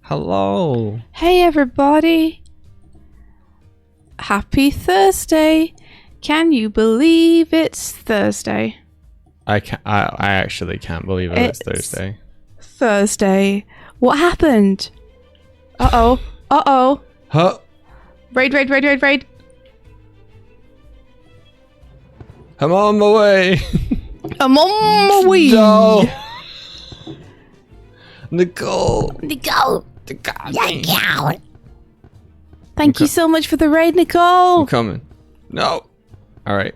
Hello. Hey everybody. Happy Thursday. Can you believe it's Thursday? I actually can't believe it's Thursday. Thursday. What happened? Uh-oh. Uh-oh. Huh? Raid. I'm on my way. I'm on my way. No. Nicole. Thank you so much for the raid, Nicole. I'm coming. No. All right.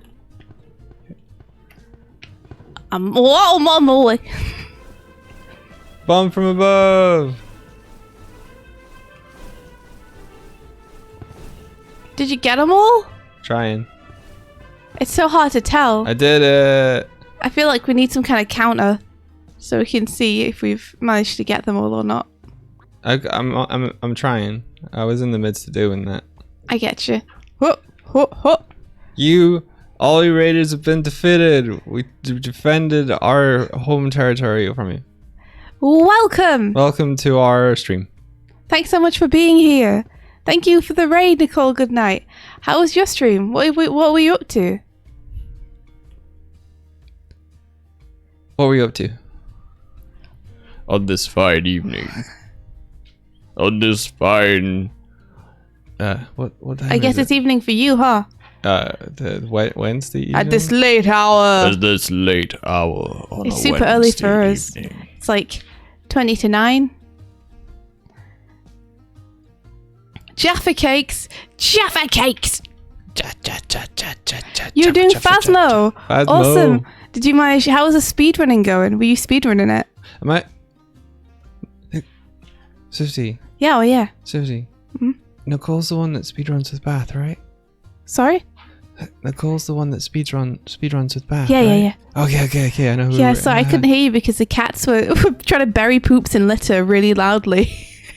I'm on my way. Bomb from above. Did you get them all? Trying. It's so hard to tell. I did it. I feel like we need some kind of counter so we can see if we've managed to get them all or not. I'm trying. I was in the midst of doing that. I get you. All you raiders have been defeated. We defended our home territory from you. Welcome. Welcome to our stream. Thanks so much for being here. Thank you for the raid, Nicole. Good night. How was your stream? What were you up to? What were you up to? On this fine evening. On this fine... what time I guess it's evening for you, huh? The Wednesday evening? At this late hour. At this late hour on It's a super early Wednesday for us. evening. It's like 20 to 9. Jaffa cakes! Jaffa cakes! You're doing Phasmo! Awesome! Did you manage? How was the speedrunning going? Were you speedrunning it? Am I... Swifty. Yeah, oh yeah. Swifty. Mm-hmm. Nicole's the one that speedruns with Bath, right? Sorry? Nicole's the one that speedruns with Bath, Yeah, right? yeah. Okay, I know who... Yeah, sorry, I couldn't hear you because the cats were trying to bury poops in litter really loudly.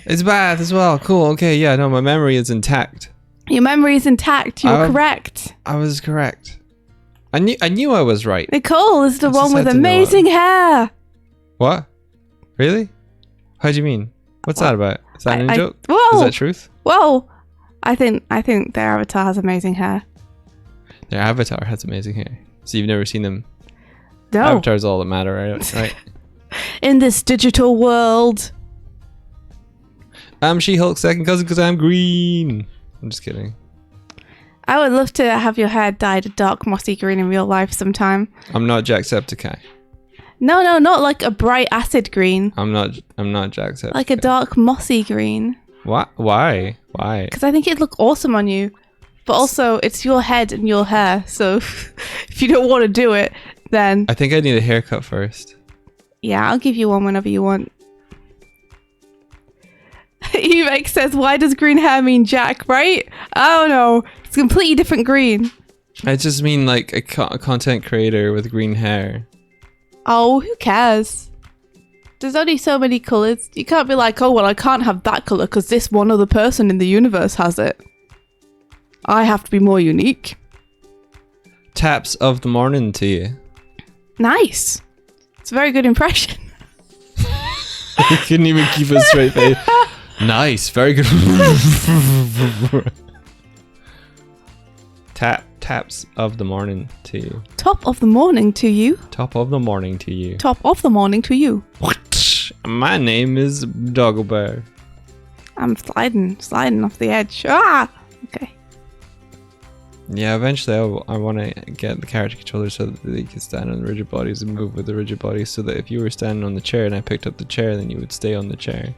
It's Bath as well. Cool, okay, yeah, no, my memory is intact. Your memory is intact. You're correct. I was correct. I knew I was right. Nicole is the I just one with had to know amazing hair. What? Really? How do you mean? What's that about? Is that a joke? Whoa. Is that truth? Whoa. I think their avatar has amazing hair. Their avatar has amazing hair. So you've never seen them. No. Avatar's all that matter, right? In this digital world. I'm She-Hulk's second cousin because I'm green. I'm just kidding. I would love to have your hair dyed a dark mossy green in real life sometime. I'm not Jacksepticeye. No, not like a bright acid green. I'm not Jacksepticeye. Like a dark mossy green. What? Why? Because I think it'd look awesome on you. But also, it's your head and your hair. So if you don't want to do it, then... I think I need a haircut first. Yeah, I'll give you one whenever you want. Evex says, why does green hair mean Jack, right? I don't know. It's a completely different green. I just mean like a content creator with green hair. Oh, who cares? There's only so many colours. You can't be like, oh, well, I can't have that colour because this one other person in the universe has it. I have to be more unique. Taps of the morning to you. Nice. It's a very good impression. You couldn't even keep a straight face. Nice, very good. Taps of the morning to you. Top of the morning to you. Top of the morning to you. Top of the morning to you. My name is Dogglebear. I'm sliding off the edge. Ah! Okay. Yeah, eventually I want to get the character controller so that they can stand on the rigid bodies and move with the rigid bodies, so that if you were standing on the chair and I picked up the chair, then you would stay on the chair.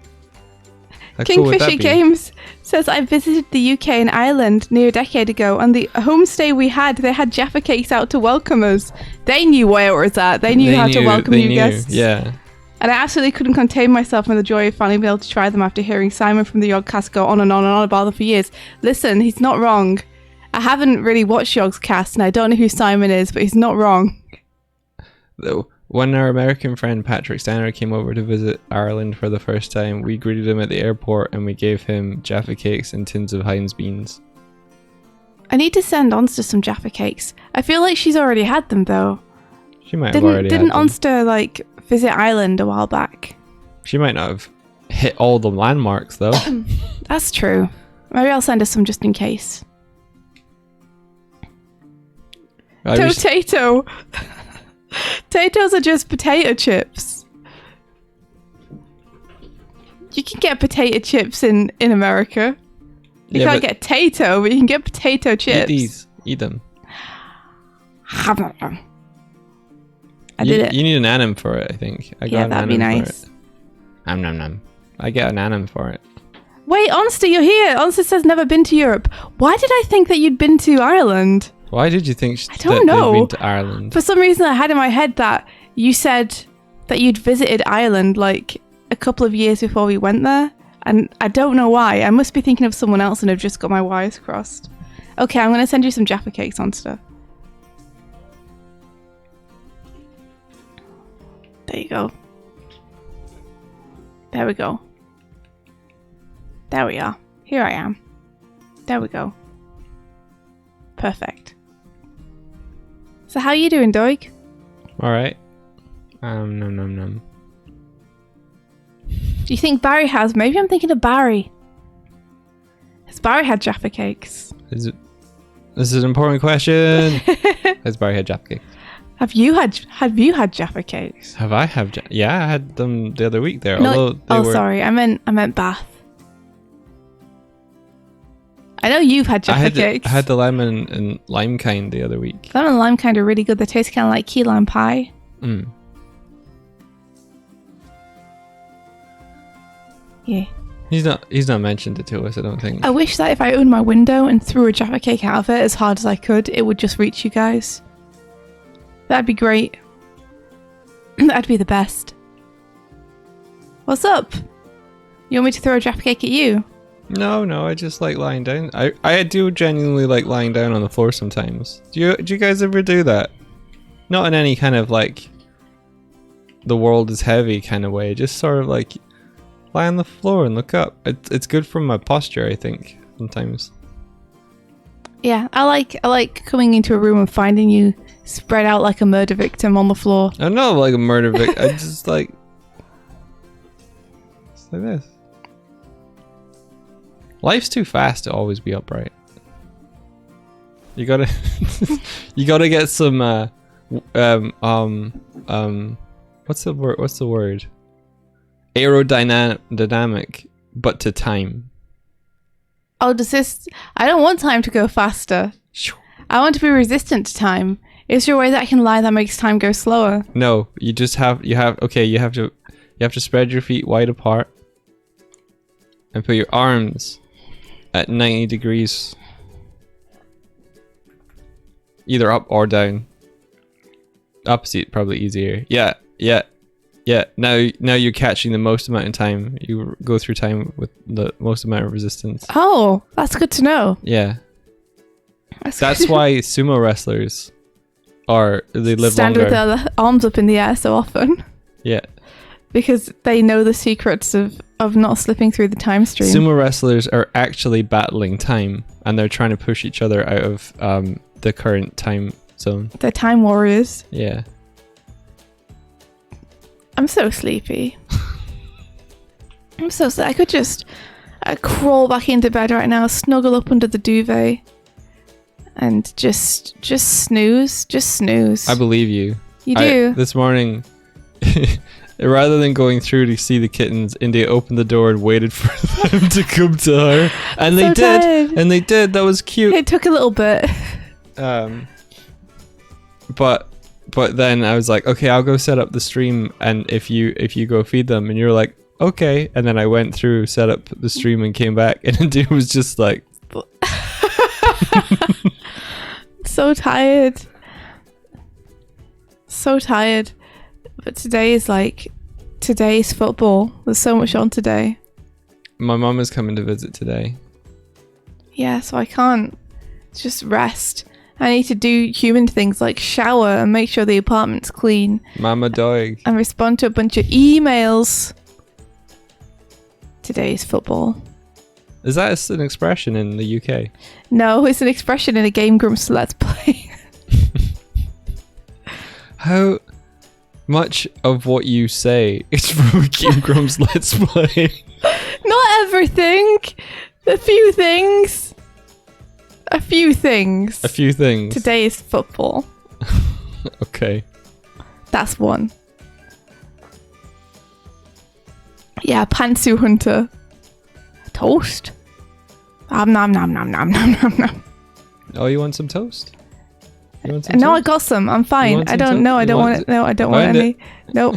How cool would that Kingfisher be? Games says, I visited the UK and Ireland near a decade ago. On the homestay we had, they had Jaffa cakes out to welcome us. They knew where it was at. They knew how to welcome new guests. Yeah. And I absolutely couldn't contain myself in the joy of finally being able to try them after hearing Simon from the Yogcast go on and on and on about them for years. Listen, he's not wrong. I haven't really watched Yogcast and I don't know who Simon is, but he's not wrong. When our American friend Patrick Stanner came over to visit Ireland for the first time, we greeted him at the airport and we gave him Jaffa cakes and tins of Heinz beans. I need to send Onster some Jaffa cakes. I feel like she's already had them though. She might have already Didn't had them. Onster like visit Ireland a while back? She might not have. hit all the landmarks though. That's true. Maybe I'll send us some just in case. Potato. Potatoes are just potato chips. You can get potato chips in America. You can't get tato, but you can get potato chips. Eat these. Eat them. I did it. You need an anim for it, I think. I got that'd be nice. Nom. I get an anim for it. Wait, Onster, you're here. Onster says never been to Europe. Why did I think that you'd been to Ireland? Why did you think I don't know. they'd been to Ireland? For some reason, I had in my head that you said that you'd visited Ireland like a couple of years before we went there. And I don't know why. I must be thinking of someone else and have just got my wires crossed. Okay, I'm going to send you some Jaffa cakes, Onster. There you go. There we go. There we are. Here I am. There we go. Perfect. So how you doing, Doig? Alright. Nom. Do you think Barry has? Maybe I'm thinking of Barry. Has Barry had Jaffa cakes? This is an important question. Has Barry had Jaffa cakes? Have you had Jaffa cakes? Have I had? Yeah, I had them the other week there. No, although they were... sorry, I meant Bath. I know you've had Jaffa cakes. I had the lemon and lime kind the other week. Lemon and lime kind are really good. They taste kind of like key lime pie. Yeah. He's not mentioned it to us, I don't think. I wish that if I opened my window and threw a Jaffa cake out of it as hard as I could, it would just reach you guys. That'd be great. That'd be the best. What's up? You want me to throw a Jaffa cake at you? No, I just like lying down. I do genuinely like lying down on the floor sometimes. Do you guys ever do that? Not in any kind of like the world is heavy kind of way. Just sort of like lie on the floor and look up. It's good for my posture, I think, sometimes. Yeah, I like coming into a room and finding you spread out like a murder victim on the floor. I'm not like a murder victim. I just like this. Life's too fast to always be upright. You gotta get some what's the word? Aerodynamic, but to time. Oh, I don't want time to go faster. I want to be resistant to time. Is there a way that I can lie that makes time go slower? No, you have to spread your feet wide apart and put your arms at 90 degrees. Either up or down. Opposite, probably easier. Yeah. Now you're catching the most amount of time. You go through time with the most amount of resistance. Oh, that's good to know. Yeah. That's why sumo wrestlers they live stand longer. with their arms up in the air so often. Yeah. Because they know the secrets of not slipping through the time stream. Sumo wrestlers are actually battling time, and they're trying to push each other out of the current time zone. They're time warriors. Yeah. I'm so sleepy. I'm so sad. I could just crawl back into bed right now, snuggle up under the duvet, and just snooze. Just snooze. I believe you. You do. This morning, rather than going through to see the kittens, India opened the door and waited for them to come to her. And they did. Tired. And they did. That was cute. It took a little bit. But then I was like, okay, I'll go set up the stream, and if you go feed them, and you're like, okay. And then I went through, set up the stream, and came back, and the dude was just like so tired. But today's football. There's so much on today. My mum is coming to visit today. Yeah, so I can't just rest. I need to do human things like shower and make sure the apartment's clean. Mama Doig. And respond to a bunch of emails. Today's football. Is that an expression in the UK? No, it's an expression in a Game Grumps Let's Play. How Much of what you say is from Game Grumps Let's Play. Not everything. A few things. A few things. A few things. Today is football. Okay. That's one. Yeah, pantsu hunter. Toast. Nom nom nom nom nom nom nom nom. Oh, you want some toast? You want some No, I toast? got some. I'm You fine. want I some don't toast? know. I You don't want want it. No, I don't want Find any. No,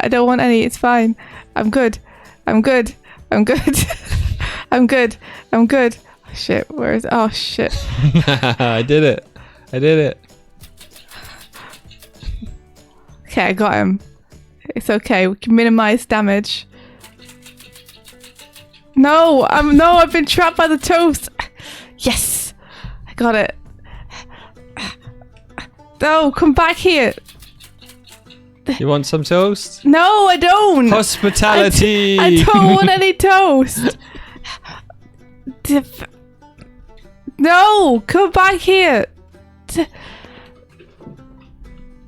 I don't want any. It's fine. I'm good. I'm good. I'm good. I'm good. I'm good. Oh, shit. Where is? Oh shit. I did it. I did it. Okay, I got him. It's okay. We can minimize damage. No, I've been trapped by the toast. Yes, I got it. No, come back here. You want some toast? No, I don't. Hospitality. I don't want any toast. No, come back here.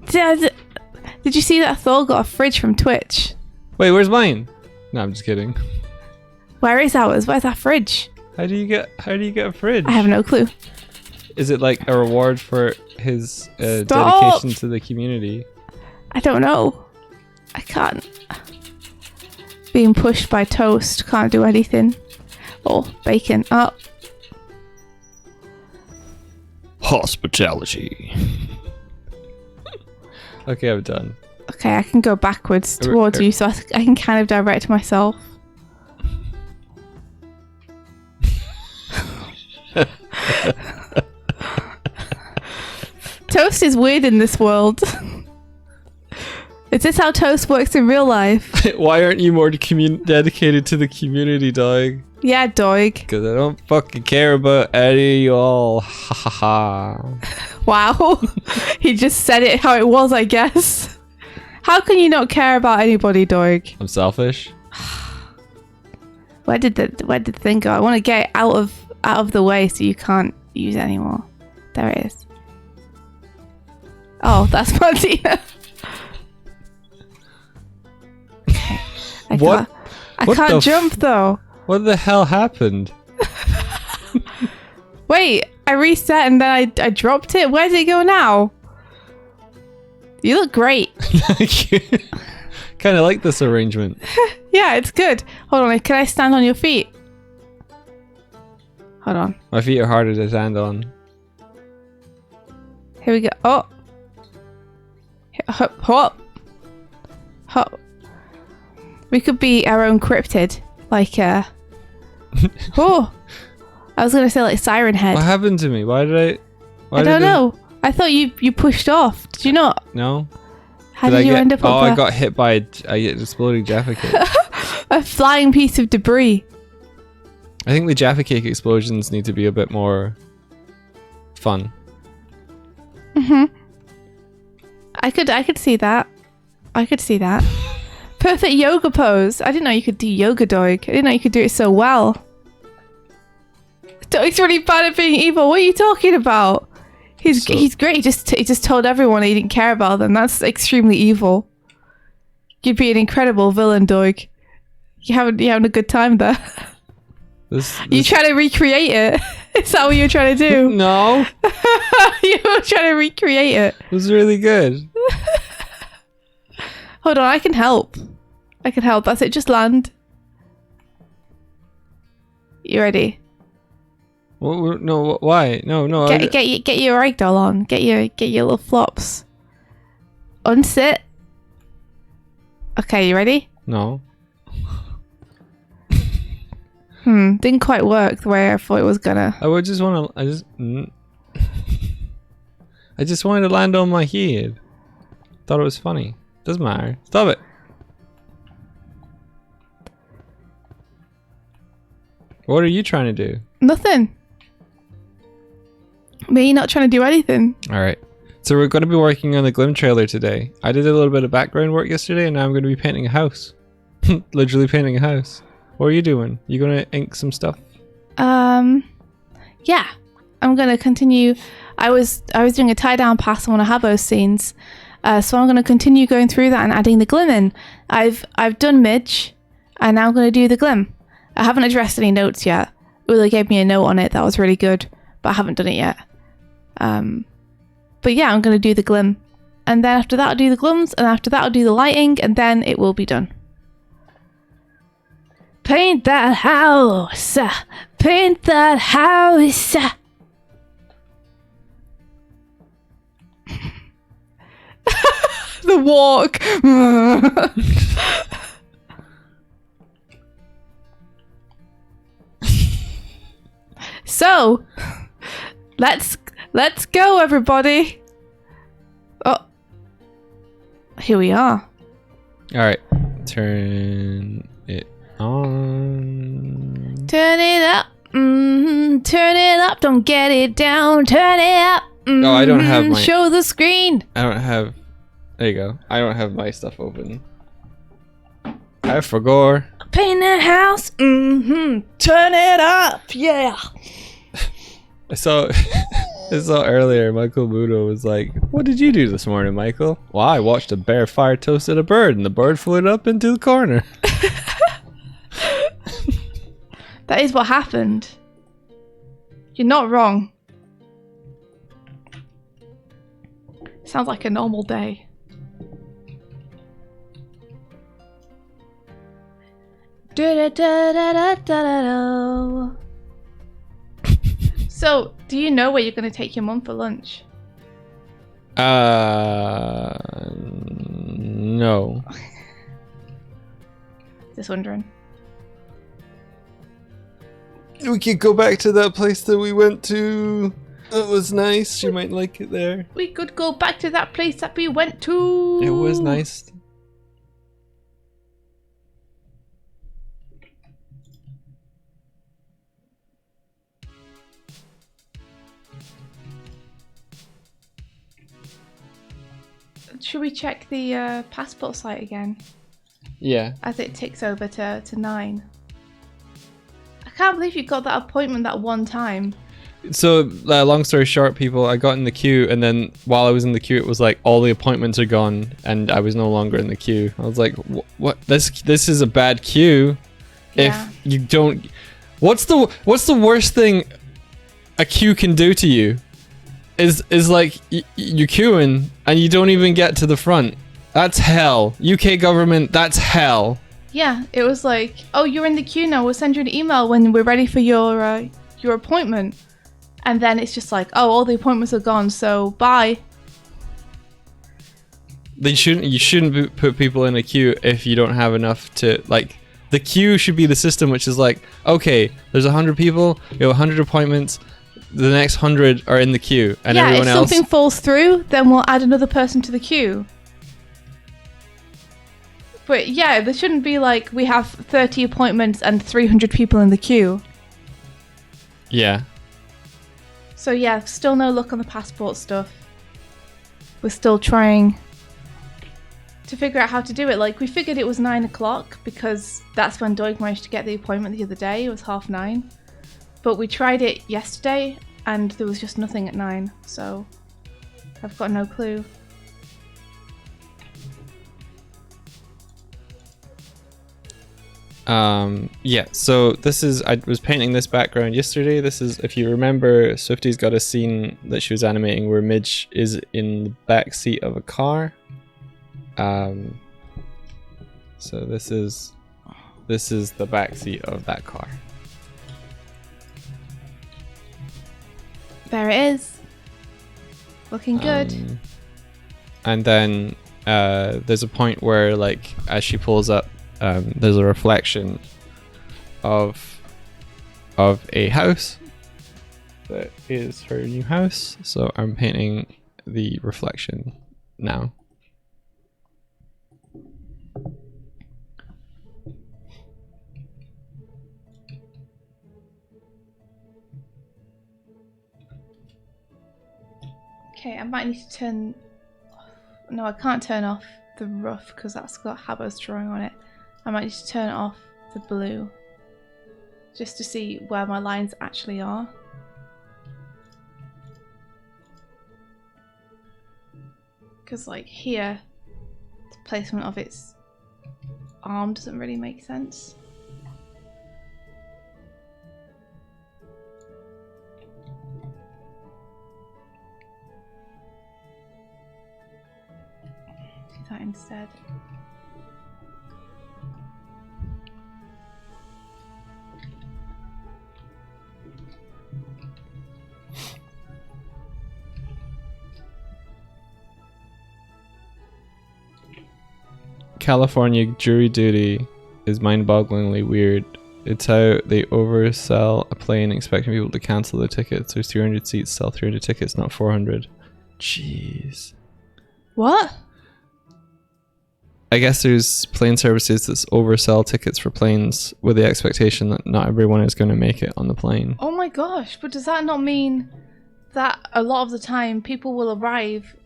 Did you see that Thor got a fridge from Twitch? Wait, where's mine? No, I'm just kidding. Where is ours? Where's our fridge? How do you get a fridge? I have no clue. Is it like a reward for his Stop. dedication to the community? I don't know. I can't. Being pushed by toast. Can't do anything. Oh, bacon. Oh. Hospitality. Okay, I'm done. Okay, I can go backwards towards you so I can kind of direct myself. Toast is weird in this world. Is this how toast works in real life? Why aren't you more dedicated to the community, Doig? Yeah, Doig. Because I don't fucking care about any of you all. Ha ha ha. Wow. He just said it how it was, I guess. How can you not care about anybody, Doig? I'm selfish. Where did the thing go? I want to get it out of the way so you can't use it anymore. There it is. Oh, that's Martina. I What? can't jump though. What the hell happened? Wait, I reset and then I dropped it. Where did it go now? You look great. Kind of like this arrangement. Yeah, it's good. Hold on, can I stand on your feet? Hold on. My feet are harder to stand on. Here we go. Oh. Hop, hop. Hop. We could be our own cryptid. Like, oh. I was going to say like Siren Head. What happened to me? Why did I... I don't know. I thought you pushed off. Did you not? No. How did you end up up Oh, there? I got hit by a exploding Jaffa Cake. A flying piece of debris. I think the Jaffa Cake explosions need to be a bit more fun. Mm-hmm. I could see that. I could see that. Perfect yoga pose. I didn't know you could do yoga, Doig. I didn't know you could do it so well. Doig's really bad at being evil. What are you talking about? He's great. He just told everyone he didn't care about them. That's extremely evil. You'd be an incredible villain, Doig. You having a good time there. You trying to recreate it? Is that what you're trying to do? No. You were trying to recreate it. It was really good. Hold on, I can help. I can help. That's it. Just land. You ready? No. Why? No. Get your ragdoll on. Get your little flops. Unsit. Okay, you ready? No. Didn't quite work the way I thought it was gonna. I just wanted to land on my head. Thought it was funny. Doesn't matter. Stop it. What are you trying to do? Nothing. Me not trying to do anything. Alright. So we're going to be working on the Glim trailer today. I did a little bit of background work yesterday and now I'm going to be painting a house. Literally painting a house. What are you doing? You going to ink some stuff? Yeah. I'm going to continue. I was doing a tie down pass on one of Habbo's scenes So I'm going to continue going through that and adding the Glim in. I've done Midge, and now I'm going to do the Glim. I haven't addressed any notes yet. Ula gave me a note on it that was really good, but I haven't done it yet. But yeah, I'm going to do the Glim. And then after that I'll do the Glims, and after that I'll do the lighting, and then it will be done. Paint that house! Paint that house! The walk! So, let's go, everybody. Oh, here we are. All right, turn it on. Turn it up, turn it up. Don't get it down. Turn it up. Oh, I don't have my. Show the screen. I don't have. There you go. I don't have my stuff open. I forgot. Paint that house. Turn it up. Yeah. I saw earlier Michael Mudo was like, "What did you do this morning, Michael?" Well, I watched a bear fire toasted a bird, and the bird flew up into the corner. That is what happened. You're not wrong. Sounds like a normal day. So, do you know where you're going to take your mum for lunch? No. Just wondering. We could go back to that place that we went to. It was nice. She might like it there. We could go back to that place that we went to. It was nice. Should we check the passport site again? Yeah. As it ticks over to 9. I can't believe you got that appointment that one time. So, long story short, people, I got in the queue, and then while I was in the queue, it was like all the appointments are gone, and I was no longer in the queue. I was like, "What? This is a bad queue. Yeah. If you don't, what's the worst thing a queue can do to you? Is like you're queuing and you don't even get to the front. That's hell. UK government, that's hell." Yeah, it was like, "Oh, you're in the queue now. We'll send you an email when we're ready for your appointment." And then it's just like, "Oh, all the appointments are gone, so bye." You shouldn't put people in a queue if you don't have enough to, like, the queue should be the system which is like, okay, there's 100 people, you have 100 appointments, the next 100 are in the queue, and yeah, everyone else. If something falls through, then we'll add another person to the queue. But yeah, there shouldn't be like, we have 30 appointments and 300 people in the queue. Yeah. So yeah, still no luck on the passport stuff. We're still trying to figure out how to do it. Like, we figured it was 9 o'clock because that's when Doig managed to get the appointment the other day. It was 9:30. But we tried it yesterday and there was just nothing at 9. So I've got no clue. Yeah, so this is, I was painting this background yesterday. This is, if you remember, Swifty's got a scene that she was animating where Midge is in the back seat of a car. So this is the back seat of that car. There it is. Looking good. And then there's a point where, like, as she pulls up, there's a reflection of a house that is her new house. So I'm painting the reflection now. Okay, I might need to turn... No, I can't turn off the rough because that's got Habbo's drawing on it. I might need to turn off the blue just to see where my lines actually are. Because, like, here, the placement of its arm doesn't really make sense. Do that instead. California jury duty is mind-bogglingly weird. It's how they oversell a plane expecting people to cancel their tickets. There's 300 seats, sell 300 tickets, not 400. Jeez. What? I guess there's plane services that oversell tickets for planes with the expectation that not everyone is going to make it on the plane. Oh my gosh, but does that not mean that a lot of the time people will arrive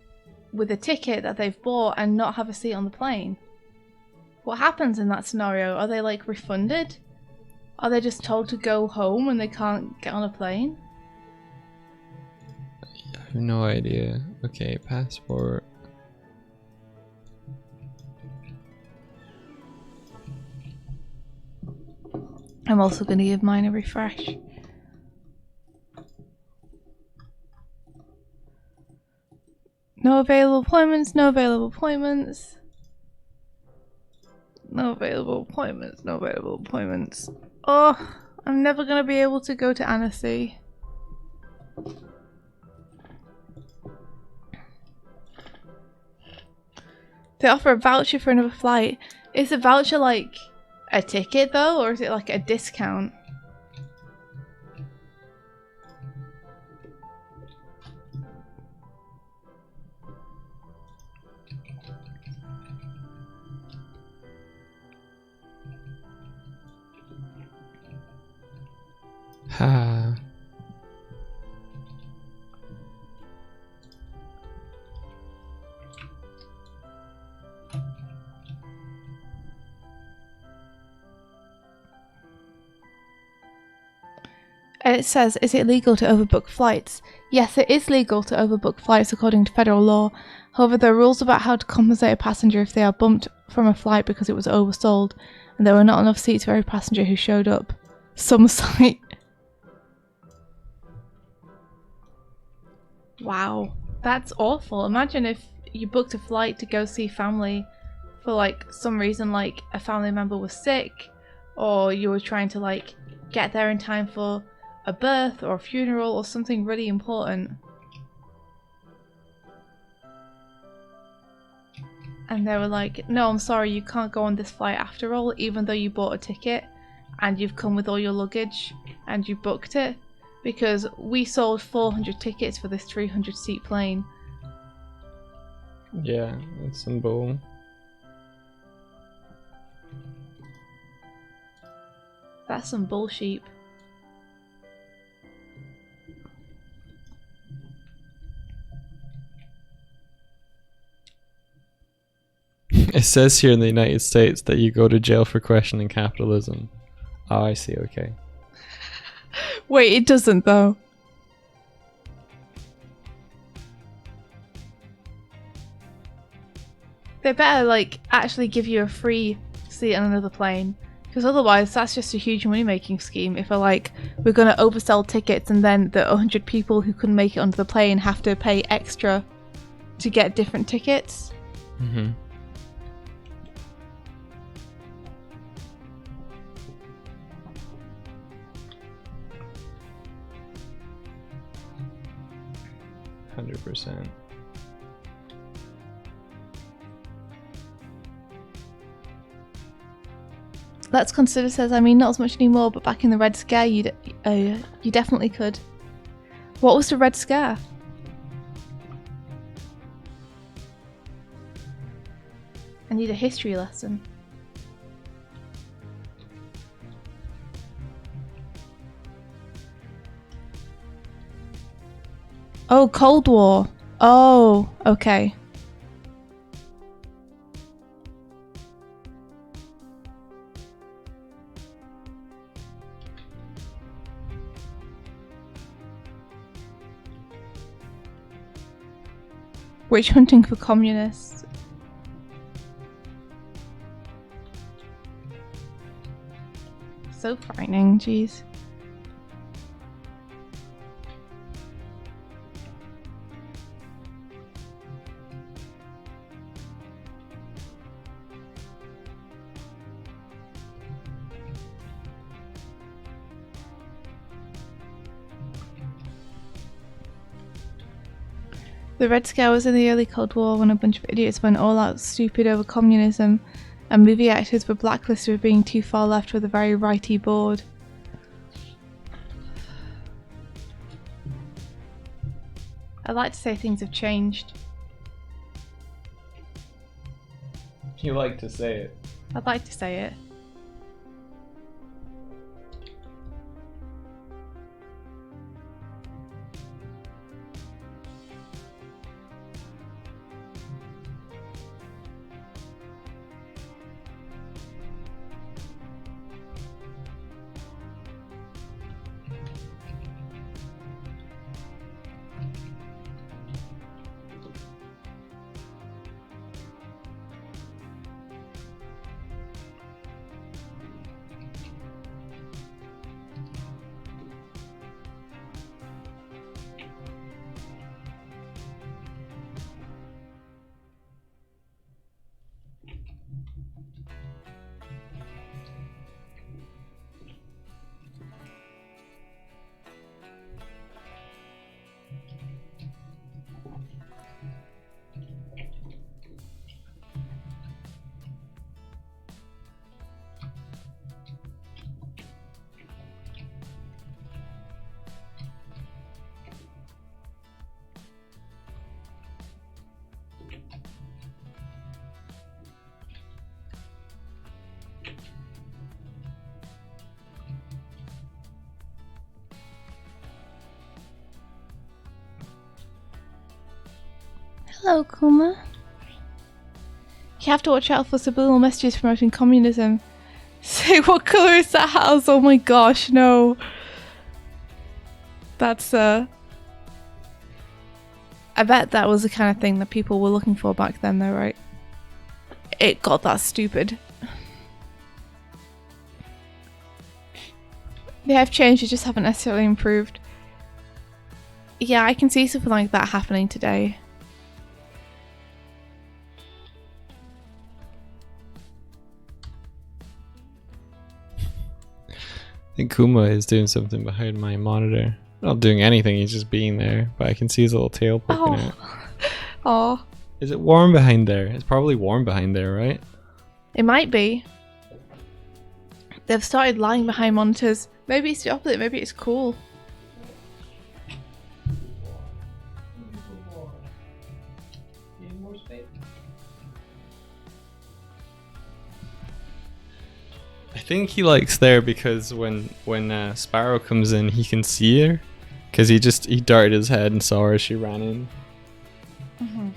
with a ticket that they've bought and not have a seat on the plane? What happens in that scenario? Are they like refunded? Are they just told to go home and they can't get on a plane? I have no idea. Okay, passport. I'm also going to give mine a refresh. No available appointments, no available appointments. No available appointments, no available appointments. Oh, I'm never going to be able to go to Annecy. They offer a voucher for another flight. Is a voucher like a ticket though, or is it like a discount? Ha. And it says, is it legal to overbook flights? Yes, it is legal to overbook flights according to federal law. However, there are rules about how to compensate a passenger if they are bumped from a flight because it was oversold and there were not enough seats for every passenger who showed up. Some site. Wow, that's awful. Imagine if you booked a flight to go see family for like some reason, like a family member was sick, or you were trying to like get there in time for a birth or a funeral or something really important. And they were like, no, I'm sorry, you can't go on this flight after all, even though you bought a ticket and you've come with all your luggage and you booked it, because we sold 400 tickets for this 300 seat plane. Yeah, that's some bull. That's some bullshit. It says here in the United States that you go to jail for questioning capitalism. Oh, I see, okay. Wait, it doesn't though. They better like actually give you a free seat on another plane, because otherwise that's just a huge money making scheme. If we're gonna oversell tickets and then the 100 people who couldn't make it onto the plane have to pay extra to get different tickets. Mm-hmm. %. Let's Consider says, I mean, not as much anymore, but back in the Red Scare, you definitely could. What was the Red Scare? I need a history lesson. Oh, Cold War. Oh, okay. Witch hunting for communists. So frightening, jeez. The Red Scare was in the early Cold War when a bunch of idiots went all out stupid over communism, and movie actors were blacklisted for being too far left with a very righty board. I'd like to say things have changed. You like to say it. I'd like to say it. Hello, Kuma. You have to watch out for subliminal messages promoting communism. Say, what colour is that house? Oh my gosh, no. That's, I bet that was the kind of thing that people were looking for back then, though, right? It got that stupid. They have changed, they just haven't necessarily improved. Yeah, I can see something like that happening today. I think Kuma is doing something behind my monitor. Not doing anything, he's just being there. But I can see his little tail poking out. Oh. Is it warm behind there? It's probably warm behind there, right? It might be. They've started lying behind monitors. Maybe it's the opposite, maybe it's cool. I think he likes there because when Sparrow comes in, he can see her, because he darted his head and saw her as she ran in. Mm-hmm.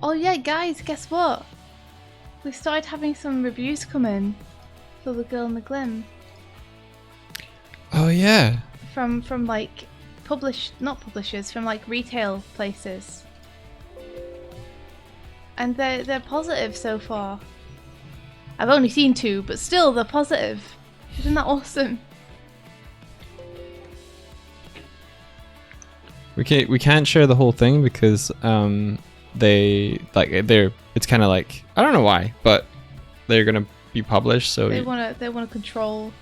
Oh yeah, guys, guess what? We started having some reviews come in for The Girl in the Glim. Oh yeah. From like not publishers, from like retail places. And they're positive so far. I've only seen 2, but still they're positive. Isn't that awesome? We can't share the whole thing because it's kind of like, I don't know why, but they're gonna be published, so they wanna control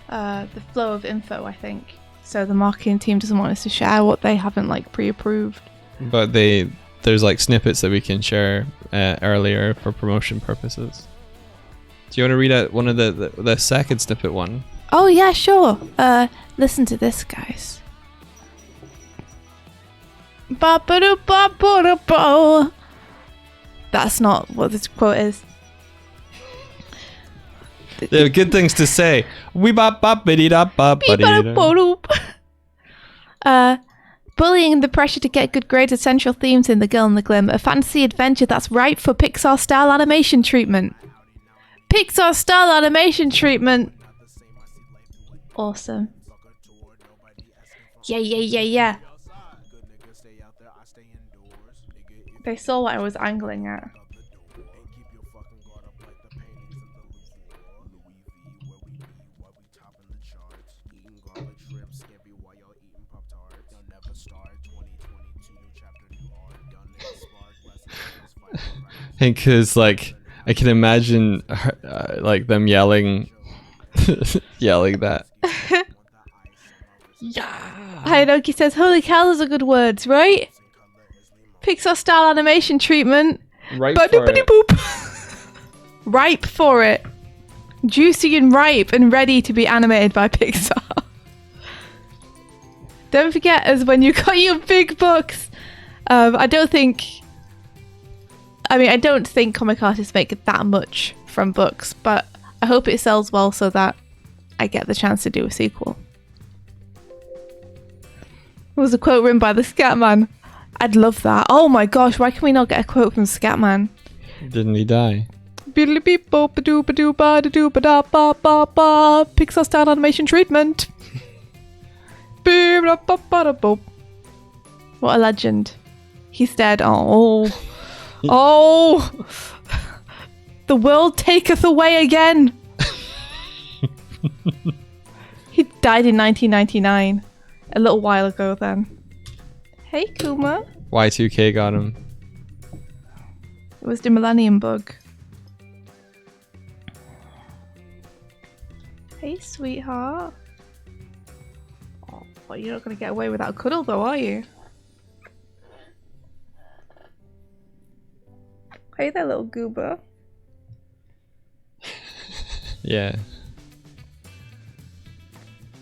the flow of info, I think. So the marketing team doesn't want us to share what they haven't like pre-approved. But there's like snippets that we can share earlier for promotion purposes. Do you want to read out one of the second snippet one? Oh yeah, sure. Listen to this, guys. Ba-ba-do-ba-ba-da-bo. That's not what this quote is. They have good things to say. We bop bop biddy dop bop bullying and the pressure to get good grades are central themes in The Girl and the Glim, a fantasy adventure that's ripe for Pixar-style animation treatment. Pixar-style animation treatment. Awesome. Yeah. They saw what I was angling at. Because like I can imagine her, like them yelling that. Yeah. Hayanoki says, "Holy cow, those are good words, right? Pixar style animation treatment. Right for it. Boop. Ripe for it. Juicy and ripe and ready to be animated by Pixar." Don't forget, as when you got your big books. I don't think comic artists make that much from books, but I hope it sells well so that I get the chance to do a sequel. It was a quote written by the Scatman. I'd love that. Oh my gosh, why can we not get a quote from Scatman? Didn't he die? Pixar style animation treatment. What a legend. He's dead. Oh. The world taketh away again. He died in 1999. A little while ago then. Hey Kuma. Y2K got him. It was the Millennium Bug. Hey sweetheart. Oh, well, you're not gonna get away without a cuddle though, are you? Hey there, little goober. Yeah.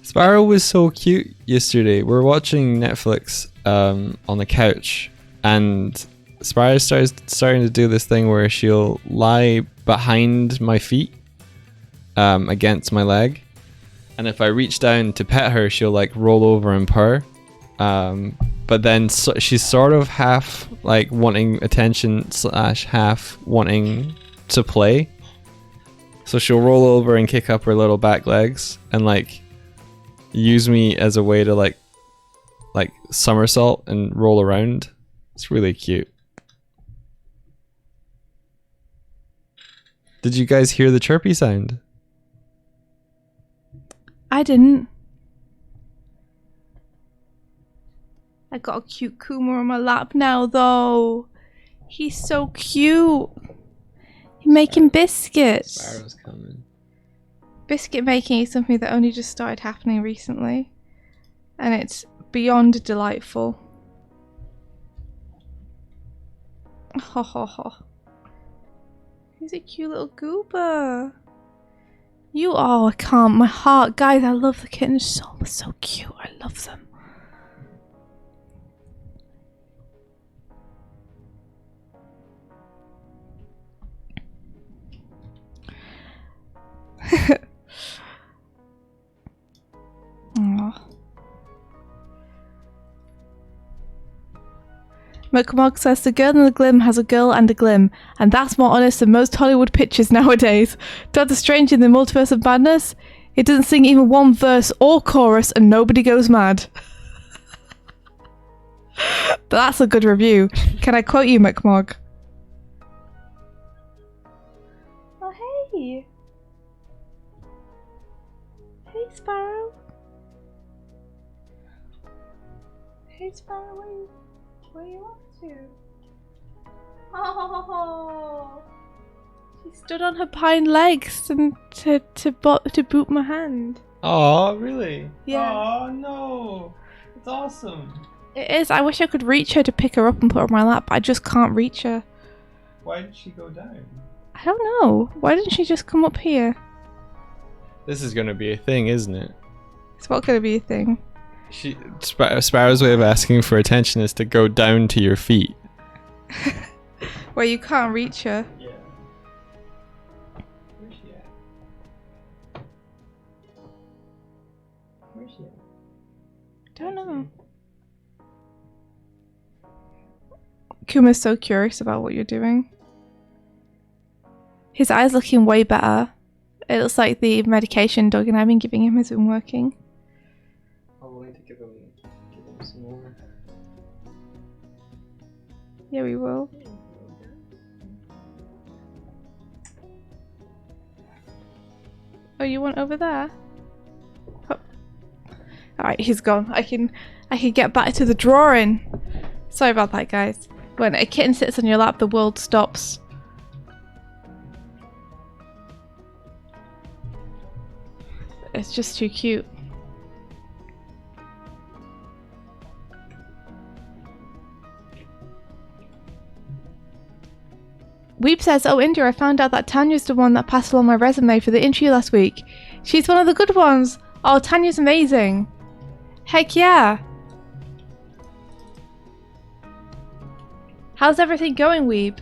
Sparrow was so cute yesterday. We're watching Netflix on the couch, and Sparrow starting to do this thing where she'll lie behind my feet against my leg, and if I reach down to pet her, she'll like roll over and purr. But then she's sort of half like wanting attention / half wanting to play. So she'll roll over and kick up her little back legs and like use me as a way to like somersault and roll around. It's really cute. Did you guys hear the chirpy sound? I didn't. I got a cute Kuma on my lap now though. He's so cute. You're making biscuits. Sparrow's coming. Biscuit making is something that only just started happening recently, and it's beyond delightful. Ho ho ho. He's a cute little goober. I can't. My heart. Guys, I love the kittens so cute. I love them. McMog says The Girl and the Glim has a girl and a Glim, and that's more honest than most Hollywood pictures nowadays. Doctor Strange in the Multiverse of Madness, it doesn't sing even one verse or chorus and nobody goes mad. But that's a good review. Can I quote you, McMog? Oh, hey. Hey, Sparrow. Hey, Sparrow, where are you off to? Oh, she stood on her pine legs and to boot my hand. Oh, really? Yeah. Oh, no. It's awesome. It is. I wish I could reach her to pick her up and put her on my lap. I just can't reach her. Why did she go down? I don't know. Why didn't she just come up here? This is going to be a thing, isn't it? It's not going to be a thing. Sparrow's way of asking for attention is to go down to your feet. Where you can't reach her. Yeah. Where's she at? Where's she at? Don't know. Kuma's so curious about what you're doing. His eye's looking way better. It looks like the medication Doug and I have been giving him has been working. I'll need to give him some more. Yeah, we will. Oh, you want over there? Oh. Alright, he's gone. I can get back to the drawing. Sorry about that, guys. When a kitten sits on your lap, the world stops. It's just too cute. Weep says, oh, India, I found out that Tanya's the one that passed along my resume for the interview last week. She's one of the good ones. Oh, Tanya's amazing. Heck yeah. How's everything going, Weeb?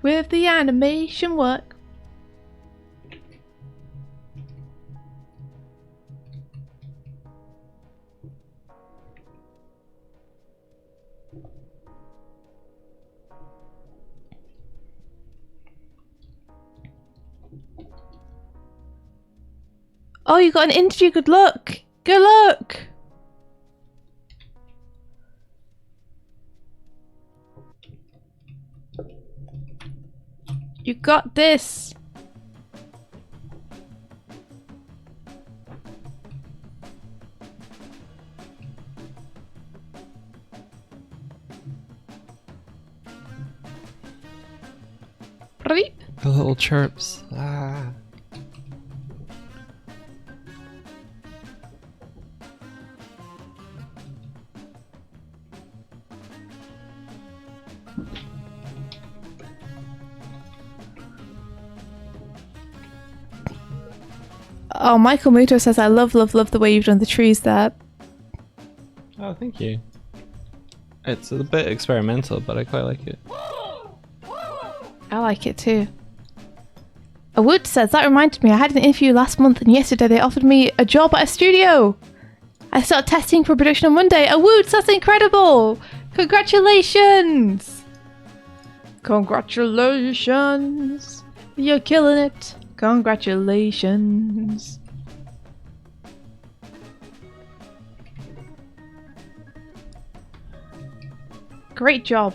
With the animation work. Oh, you got an interview. Good luck. Good luck. You got this. Right? The little chirps. Ah. Oh, Michael Muto says, I love the way you've done the trees there. Oh, thank you. It's a bit experimental, but I quite like it. I like it too. A Wood says, that reminded me, I had an interview last month and yesterday they offered me a job at a studio. I started testing for production on Monday. A Woods, that's incredible! Congratulations! Congratulations! You're killing it. Congratulations. Great job.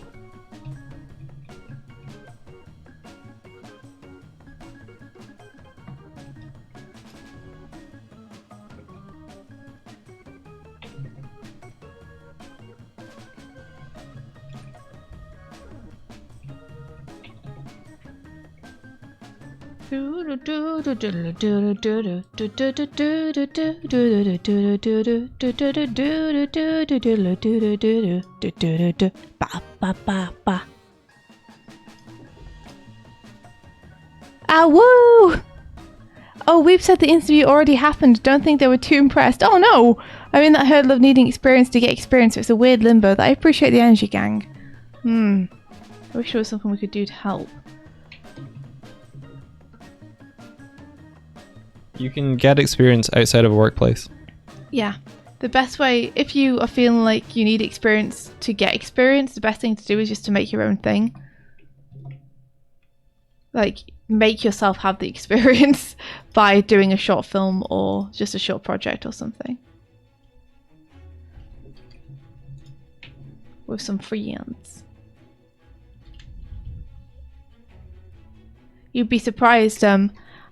Ah, woo! Oh, we've said the interview already happened. Don't think they were too impressed. Oh no! I'm in that hurdle of needing experience to get experience, so it's a weird limbo. That I appreciate the energy, gang. I wish there was something we could do to help. You can get experience outside of a workplace. Yeah. The best way, if you are feeling like you need experience to get experience, the best thing to do is just to make your own thing. Like, make yourself have the experience by doing a short film or just a short project or something. With some friends. You'd be surprised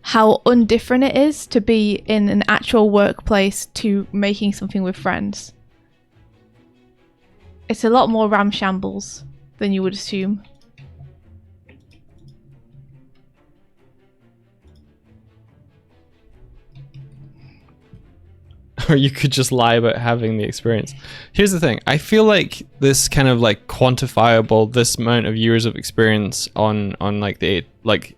how undifferent it is to be in an actual workplace to making something with friends. It's a lot more ramshambles than you would assume. or you could just lie about having the experience. Here's the thing. I feel like this kind of like quantifiable, this amount of years of experience on like the like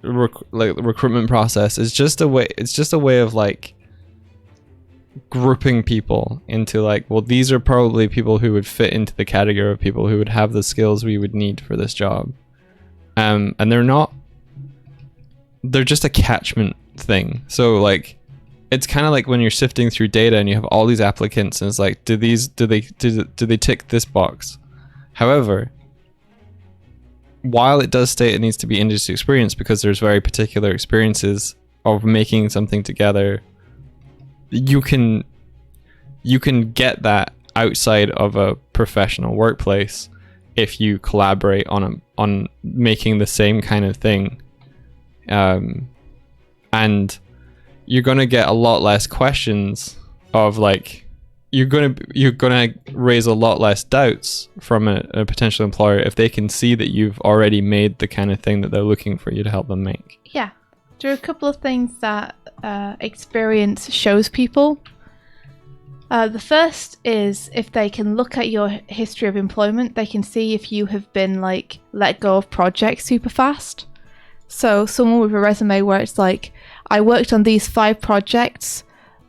recruitment process is just a way. It's just a way of like grouping people into like, well, these are probably people who would fit into the category of people who would have the skills we would need for this job. And they're just a catchment thing. So like, it's kind of like when you're sifting through data and you have all these applicants and it's like, do they tick this box? However, while it does state it needs to be industry experience because there's very particular experiences of making something together, you can get that outside of a professional workplace if you collaborate on making the same kind of thing, and you're gonna get a lot less questions of like you're gonna raise a lot less doubts from a potential employer if they can see that you've already made the kind of thing that they're looking for you to help them make. Yeah, there are a couple of things that experience shows people. The first is if they can look at your history of employment, they can see if you have been like let go of projects super fast. So someone with a resume where it's like, I worked on these 5 projects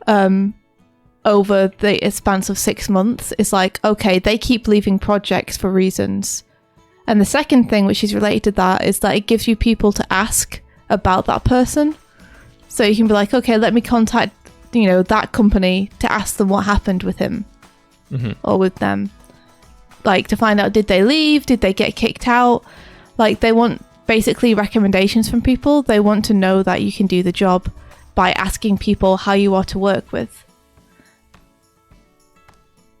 over the span of 6 months, is like, okay, they keep leaving projects for reasons. And the second thing, which is related to that, is that it gives you people to ask about that person. So you can be like, okay, let me contact, that company to ask them what happened with him or with them. Like to find out, did they leave? Did they get kicked out? Like they want basically recommendations from people. They want to know that you can do the job by asking people how you are to work with.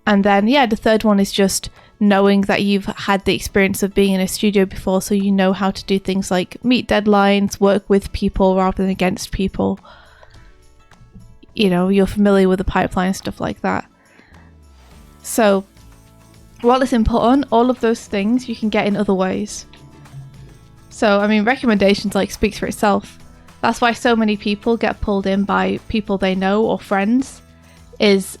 And then, the third one is just knowing that you've had the experience of being in a studio before, so you know how to do things like meet deadlines, work with people rather than against people. You're familiar with the pipeline, stuff like that. So while it's important, all of those things you can get in other ways. So, recommendations speaks for itself. That's why so many people get pulled in by people they know or friends. Is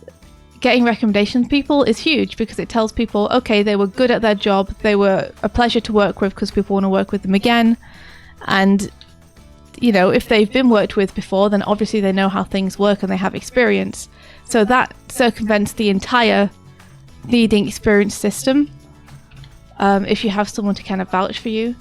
getting recommendations from people is huge because it tells people, okay, they were good at their job, they were a pleasure to work with because people want to work with them again. And, if they've been worked with before, then obviously they know how things work and they have experience. So that circumvents the entire needing experience system if you have someone to kind of vouch for you.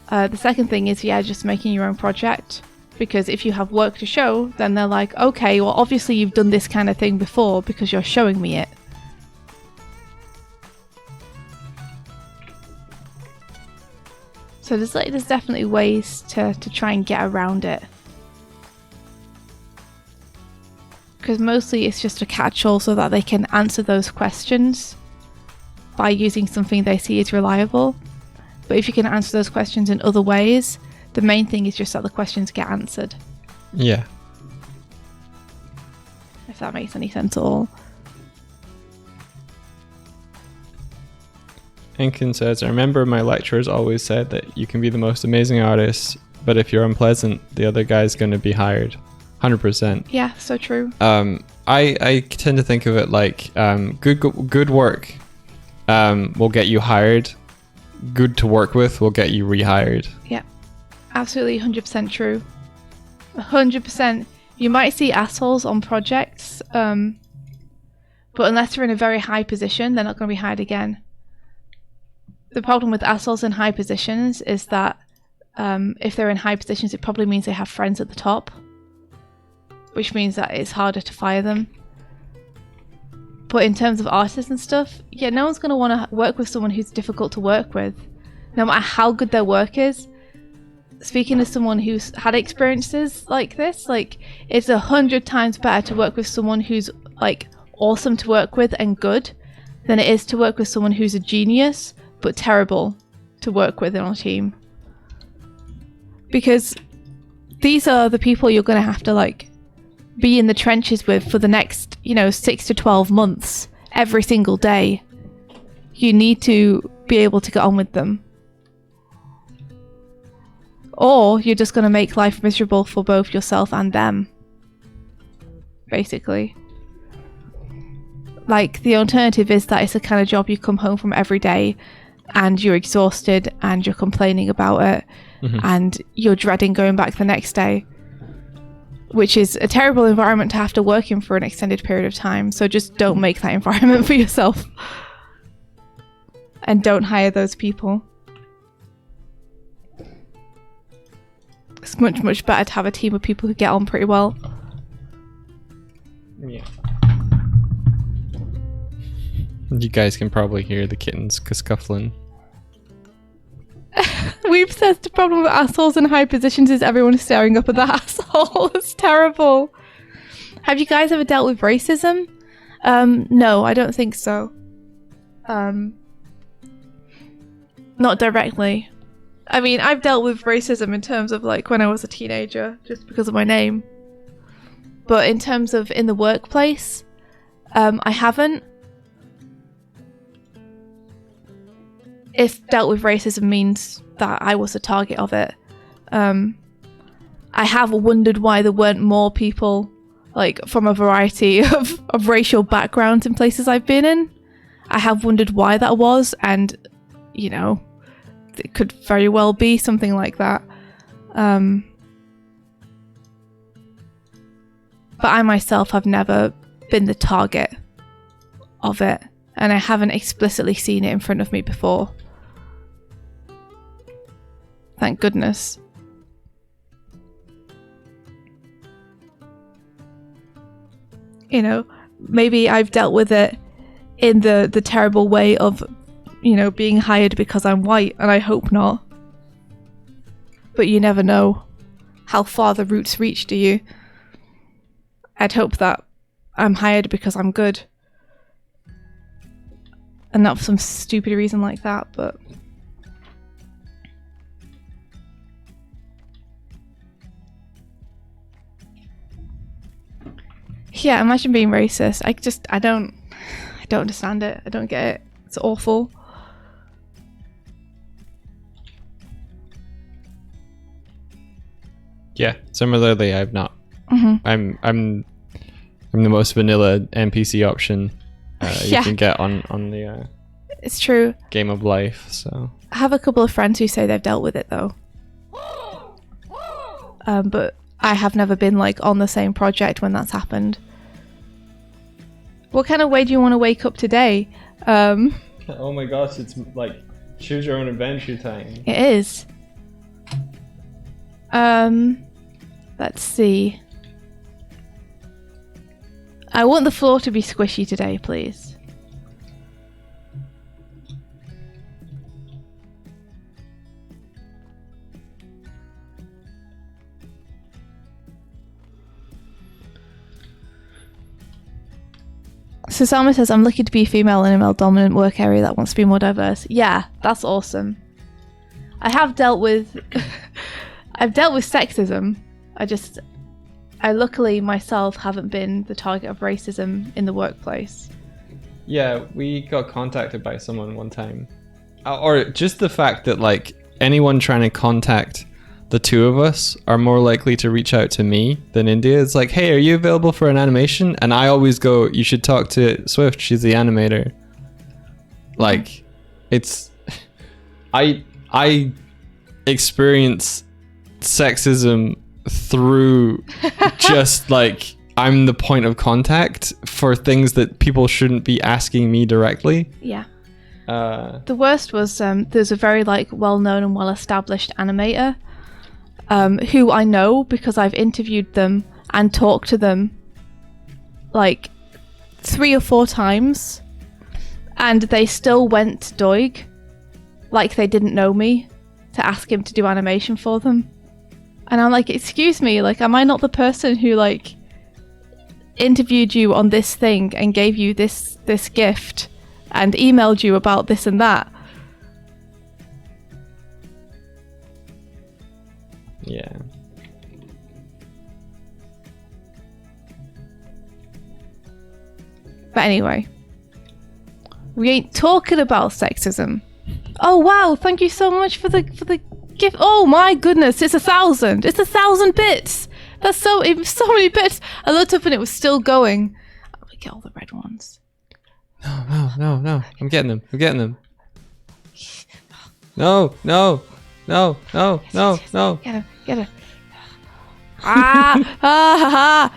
The second thing is, just making your own project. Because if you have work to show, then they're like, okay, well, obviously you've done this kind of thing before because you're showing me it. So there's definitely ways to try and get around it. Because mostly it's just a catch-all so that they can answer those questions by using something they see as reliable. But if you can answer those questions in other ways, the main thing is just that the questions get answered. Yeah. If that makes any sense at all. Enkin says, I remember my lecturers always said that you can be the most amazing artist, but if you're unpleasant, the other guy's going to be hired. 100%. Yeah, so true. I tend to think of it like good work will get you hired. Good to work with will get you rehired. Yeah. Absolutely 100% true. 100%. You might see assholes on projects, but unless they're in a very high position, they're not going to be hired again. The problem with assholes in high positions is that if they're in high positions, it probably means they have friends at the top, which means that it's harder to fire them. But in terms of artists and stuff, no one's going to want to work with someone who's difficult to work with, no matter how good their work is. Speaking as someone who's had experiences like this, it's 100 times better to work with someone who's awesome to work with and good than it is to work with someone who's a genius but terrible to work with on a team. Because these are the people you're going to have to be in the trenches with for the next 6 to 12 months every single day. You need to be able to get on with them. Or you're just going to make life miserable for both yourself and them. basically. Like, the alternative is that it's a kind of job you come home from every day and you're exhausted and you're complaining about it and you're dreading going back the next day, which is a terrible environment to have to work in for an extended period of time. So just don't make that environment for yourself. And don't hire those people. It's much, much better to have a team of people who get on pretty well. Yeah. You guys can probably hear the kittens scuffling. We've said the problem with assholes in high positions is everyone is staring up at the asshole. It's terrible. Have you guys ever dealt with racism? No, I don't think so. Not directly. I mean, I've dealt with racism in terms of like when I was a teenager, just because of my name. But in terms of in the workplace, I haven't. If dealt with racism means that I was the target of it, I have wondered why there weren't more people like from a variety of racial backgrounds in places I've been in. I have wondered why that was, and you know, it could very well be something like that. But I myself have never been the target of it, and I haven't explicitly seen it in front of me before. Thank goodness. You know, maybe I've dealt with it in the terrible way of, you know, being hired because I'm white, and I hope not. But you never know how far the roots reach, do you? I'd hope that I'm hired because I'm good. And not for some stupid reason like that, but... yeah, imagine being racist. I don't understand it. I don't get it. It's awful. Yeah, similarly, I've not. I'm the most vanilla NPC option you can get on the it's true. Game of Life. So I have a couple of friends who say they've dealt with it though. But I have never been like on the same project when that's happened. What kind of way do you want to wake up today? Oh my gosh, it's like choose your own adventure time. It is. Let's see. I want the floor to be squishy today, please. So Salma says, I'm lucky to be female in a male-dominant work area that wants to be more diverse. Yeah, that's awesome. I have dealt with... I've dealt with sexism. I luckily myself haven't been the target of racism in the workplace. Yeah, we got contacted by someone one time. Or just the fact that like anyone trying to contact the two of us are more likely to reach out to me than India. It's like, hey, are you available for an animation? And I always go, you should talk to Swift. She's the animator. Like, it's... I experience sexism through just like I'm the point of contact for things that people shouldn't be asking me directly. Yeah. The worst was there's a very like well-known and well-established animator who I know because I've interviewed them and talked to them like 3 or 4 times, and they still went to Doig like they didn't know me to ask him to do animation for them. And I'm like, excuse me, like, am I not the person who like interviewed you on this thing and gave you this gift and emailed you about this and that? Yeah. But anyway, we ain't talking about sexism. Oh wow, thank you so much for the gift. Oh my goodness, it's 1,000. It's 1,000 bits. That's so many bits. I looked up and it was still going. I'm gonna get all the red ones. No. I'm getting them. No. Get him. Ah.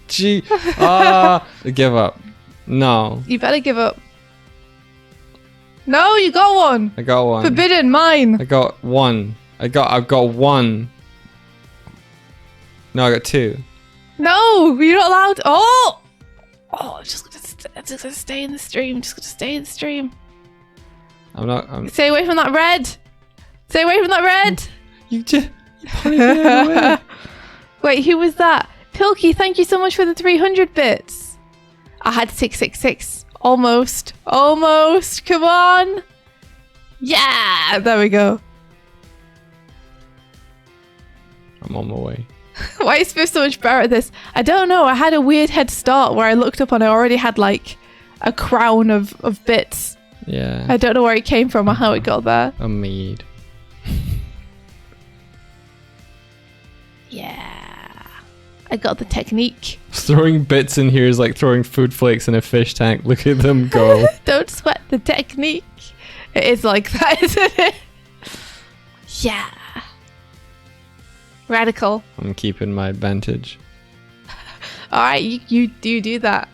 Gee. Give up. No. You better give up. No, you got one. I got one. Forbidden, mine. I got one. I've got one. No, I got two. No, you're not allowed. Oh, I'm just gonna stay in the stream. I'm not. Stay away from that red. You punted me out of the way. Wait, who was that? Pilkey, thank you so much for the 300 bits. I had 666. Almost. Come on. Yeah, there we go. I'm on my way. Why is Spiff so much better at this? I don't know. I had a weird head start where I looked up and I already had like a crown of bits. Yeah. I don't know where it came from or how it got there. A mead. Yeah. I got the technique. Throwing bits in here is like throwing food flakes in a fish tank. Look at them go. Don't sweat the technique. It is like that, isn't it? Yeah. Radical. I'm keeping my advantage. All right, you do that.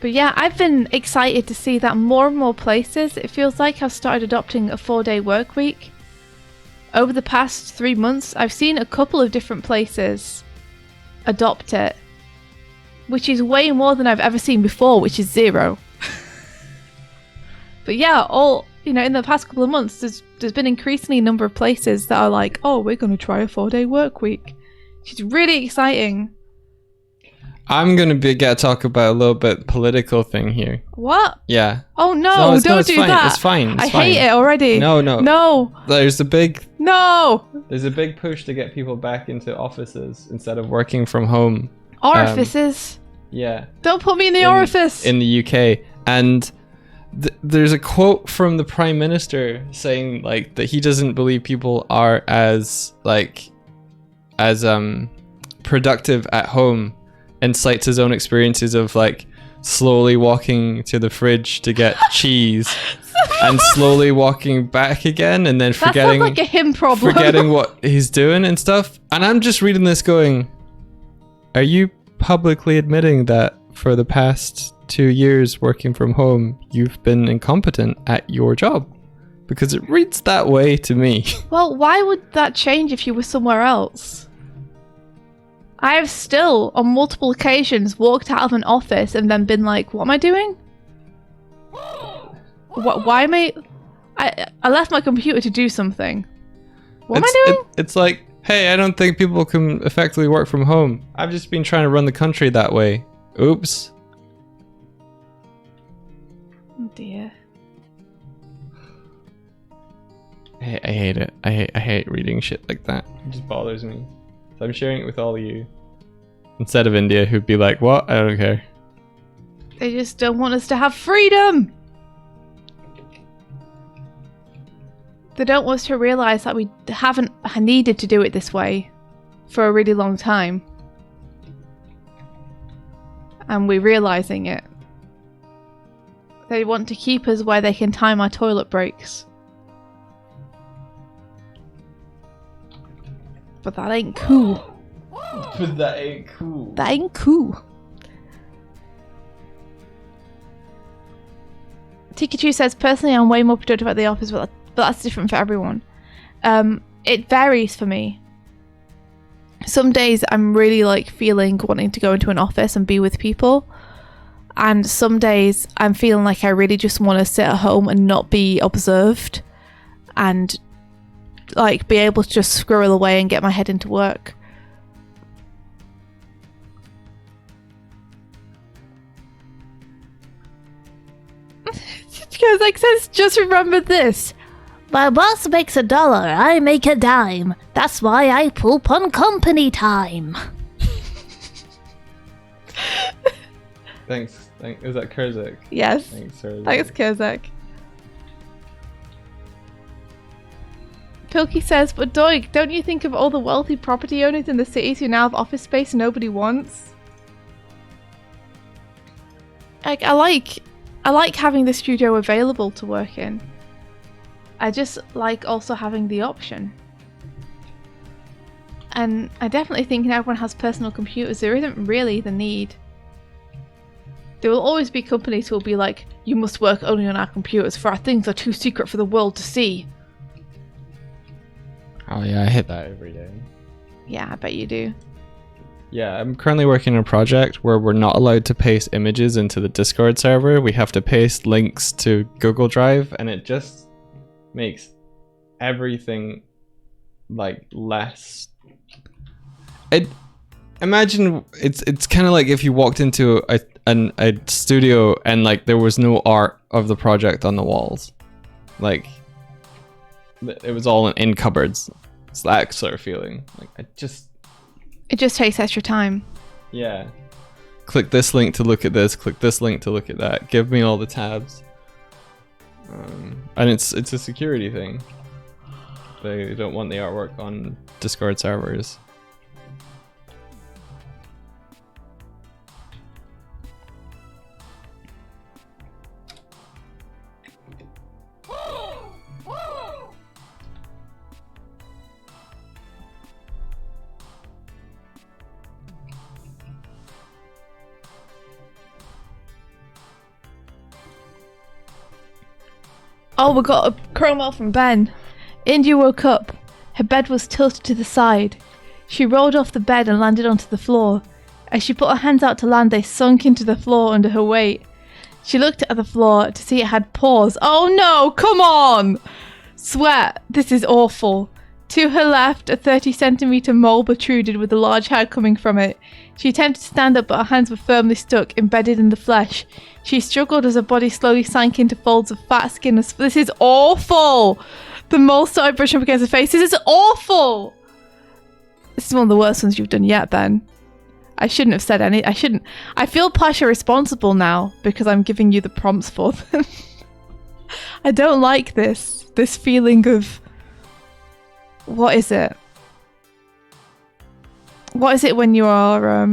But yeah, I've been excited to see that more and more places, it feels like, have started adopting a 4-day work week. Over the past 3 months, I've seen a couple of different places adopt it, which is way more than I've ever seen before, which is 0. But yeah, in the past couple of months, there's been increasingly a number of places that are like, oh, we're going to try a 4-day work week, which is really exciting. I'm gonna talk about a little bit political thing here. What? Yeah. Oh no! Don't do that. It's fine. I hate it already. No. There's a big push to get people back into offices instead of working from home. Orifices. Yeah. Don't put me in the orifice. In the UK, and there's a quote from the Prime Minister saying like that he doesn't believe people are as productive at home. And cites his own experiences of like slowly walking to the fridge to get cheese and slowly walking back again and then forgetting like a him problem. Forgetting what he's doing and stuff. And I'm just reading this going, are you publicly admitting that for the past 2 years working from home, you've been incompetent at your job? Because it reads that way to me. Well, why would that change if you were somewhere else? I have still, on multiple occasions, walked out of an office and then been like, what am I doing? Why am I left my computer to do something. What am I doing? It's like, hey, I don't think people can effectively work from home. I've just been trying to run the country that way. Oops. Oh dear. I hate it. I hate reading shit like that. It just bothers me. So I'm sharing it with all of you. Instead of India, who'd be like, what? I don't care. They just don't want us to have freedom. They don't want us to realise that we haven't needed to do it this way for a really long time. And we're realising it. They want to keep us where they can time our toilet breaks. But that ain't cool. But that ain't cool. That ain't cool. Tikachu says, personally, I'm way more productive at the office, but that's different for everyone. It varies for me. Some days I'm really like feeling wanting to go into an office and be with people. And some days I'm feeling like I really just want to sit at home and not be observed. And like be able to just squirrel away and get my head into work. Because like says, just remember this. My boss makes $1, I make a dime. That's why I poop on company time. Thanks Is that Kurzak? Yes. Thanks, sir. Thanks, Kurzak. Pilkey says, but Doig, don't you think of all the wealthy property owners in the cities who now have office space nobody wants? Like, I like having the studio available to work in. I just like also having the option. And I definitely think now everyone has personal computers, there isn't really the need. There will always be companies who will be like, you must work only on our computers, for our things are too secret for the world to see. Oh yeah, I hit that every day. Yeah, I bet you do. Yeah, I'm currently working on a project where we're not allowed to paste images into the Discord server. We have to paste links to Google Drive, and it just makes everything like less. Imagine it's kind of like if you walked into a studio and like there was no art of the project on the walls, like it was all in cupboards. It's that sort of feeling. Like it just takes extra time. Yeah. Click this link to look at this. Click this link to look at that. Give me all the tabs. And it's a security thing. They don't want the artwork on Discord servers. Oh, we got a promo from Ben. India woke up. Her bed was tilted to the side. She rolled off the bed and landed onto the floor. As she put her hands out to land, they sunk into the floor under her weight. She looked at the floor to see it had pores. Oh no, come on! Sweat, this is awful. To her left, a 30-centimeter mole protruded with a large hair coming from it. She attempted to stand up, but her hands were firmly stuck, embedded in the flesh. She struggled as her body slowly sank into folds of fat skin. This is awful! The mole started brushing up against her face. This is awful! This is one of the worst ones you've done yet, Ben. I shouldn't have said any. I feel partially responsible now because I'm giving you the prompts for them. I don't like this. This feeling of... What is it? What is it when you are,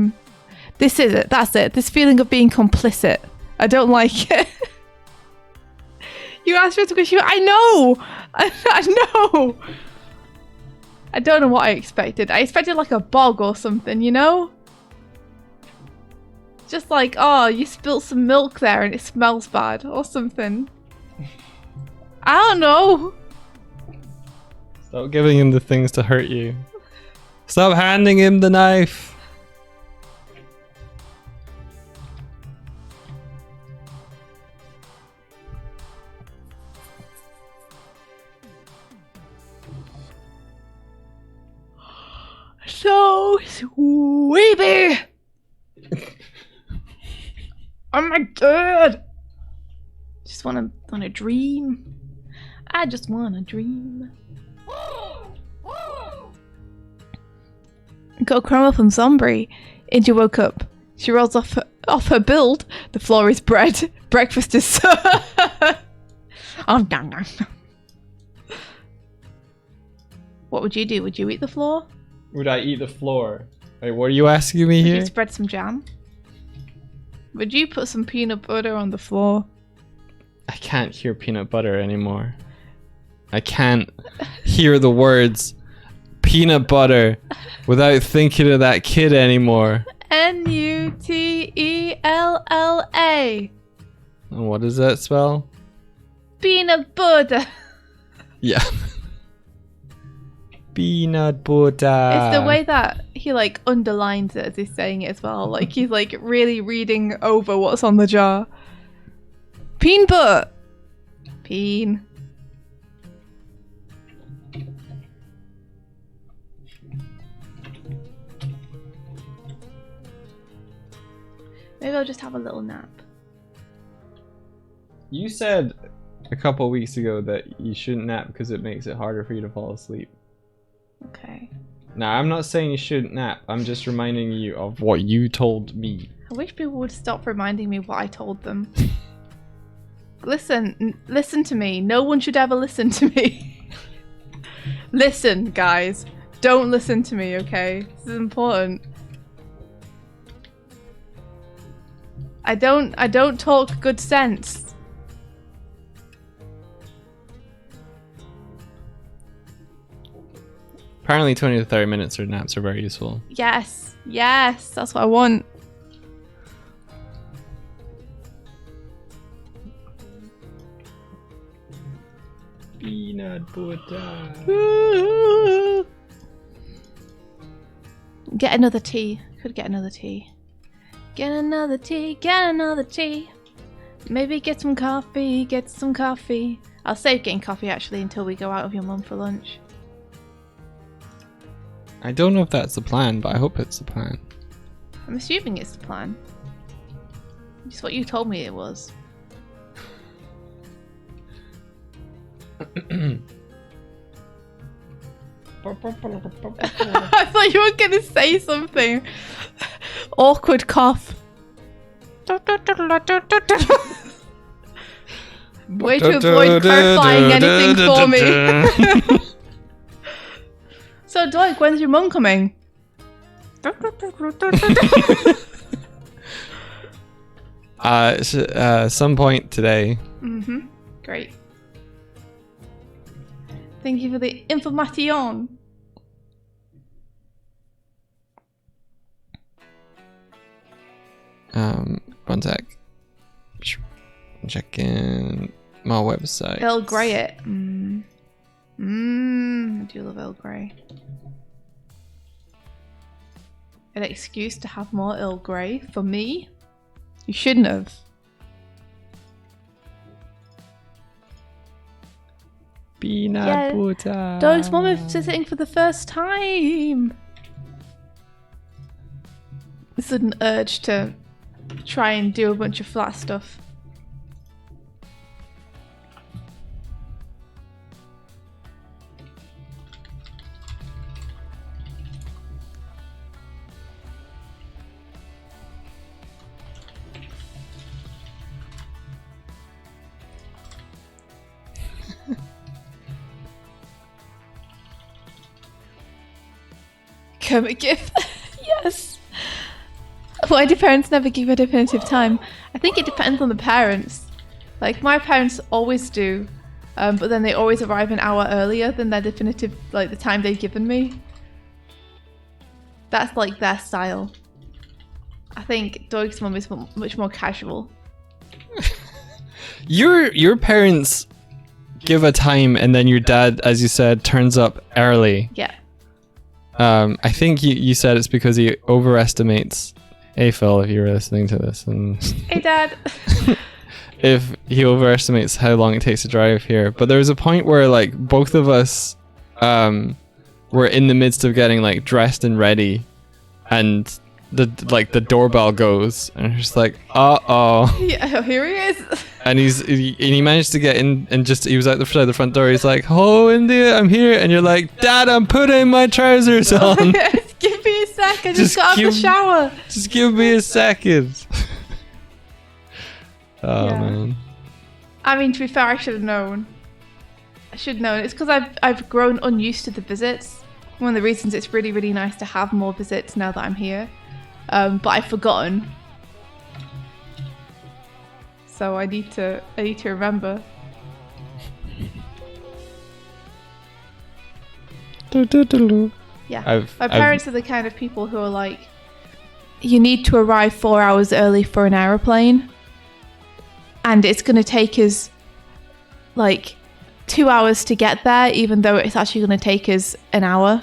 This is it. That's it. This feeling of being complicit. I don't like it. You asked for it because I know! I know! I don't know what I expected. I expected like a bog or something, you know? Just like, oh, you spilt some milk there and it smells bad or something. I don't know. Stop giving him the things to hurt you. Stop handing him the knife. So sweepy. Oh my god. Just wanna dream. I just wanna dream. Got a crumb from Zombie. India woke up. She rolls off her build. The floor is bread. Breakfast is served. Oh, no. What would you do? Would you eat the floor? Would I eat the floor? Wait, what are you asking me here? Would you spread some jam? Would you put some peanut butter on the floor? I can't hear peanut butter anymore. I can't hear the words peanut butter without thinking of that kid anymore. N-U-T-E-L-L-A. And what does that spell? Peanut butter. Yeah. Peanut butter. It's the way that he like underlines it as he's saying it as well. Like he's like really reading over what's on the jar. Peen butt. Peen. Maybe I'll just have a little nap. You said a couple of weeks ago that you shouldn't nap because it makes it harder for you to fall asleep. Okay. Now, I'm not saying you shouldn't nap. I'm just reminding you of what you told me. I wish people would stop reminding me what I told them. Listen to me. No one should ever listen to me. Listen, guys. Don't listen to me, okay? This is important. I don't talk good sense. Apparently 20 to 30 minutes of naps are very useful. Yes, that's what I want. Peanut butter. Get another tea. Could get another tea. Get another tea, get another tea. Maybe get some coffee, get some coffee. I'll save getting coffee actually until we go out with your mum for lunch. I don't know if that's the plan, but I hope it's the plan. I'm assuming it's the plan. It's what you told me it was. I thought you were going to say something. Awkward cough. Way to avoid clarifying anything for me. So, Doig, when's your mum coming? Some point today. Mm-hmm. Great. Thank you for the information. One sec. Check in my website. Earl Grey it. I do love Earl Grey. An excuse to have more Earl Grey for me? You shouldn't have. Peanut butter. Doig's mum is visiting for the first time. This is an urge to try and do a bunch of flat stuff. Kermit GIF. Yes. Why do parents never give a definitive time? I think it depends on the parents. Like, my parents always do, but then they always arrive an hour earlier than their definitive, like, the time they've given me. That's, like, their style. I think Doig's mum is much more casual. Your parents give a time, and then your dad, as you said, turns up early. Yeah. I think you said it's because he overestimates. Hey Phil, if you're listening to this, and Hey Dad. if he overestimates how long it takes to drive here. But there was a point where like both of us were in the midst of getting like dressed and ready, and the doorbell goes, and it's just like, uh-oh. Yeah, here he is. And he managed to get in, and just he was out the front door. He's like, "Oh, India, I'm here," and you're like, "Dad, I'm putting my trousers on." Give me a sec. I just got out of the shower. Just give me a second. Oh Yeah. man. I mean, to be fair, I should have known. I should have known. It's because I've grown unused to the visits. One of the reasons it's really, really nice to have more visits now that I'm here. But I've forgotten. So I need to remember. Yeah. My parents are the kind of people who are like, you need to arrive 4 hours early for an aeroplane, and it's going to take us like 2 hours to get there, even though it's actually going to take us an hour.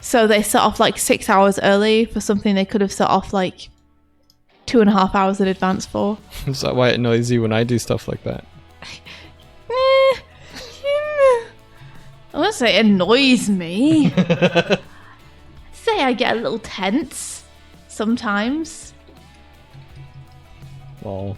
So they set off like 6 hours early for something they could have set off like 2.5 hours in advance for. Is that why it annoys you when I do stuff like that? I won't say it annoys me. Say I get a little tense sometimes. Lol.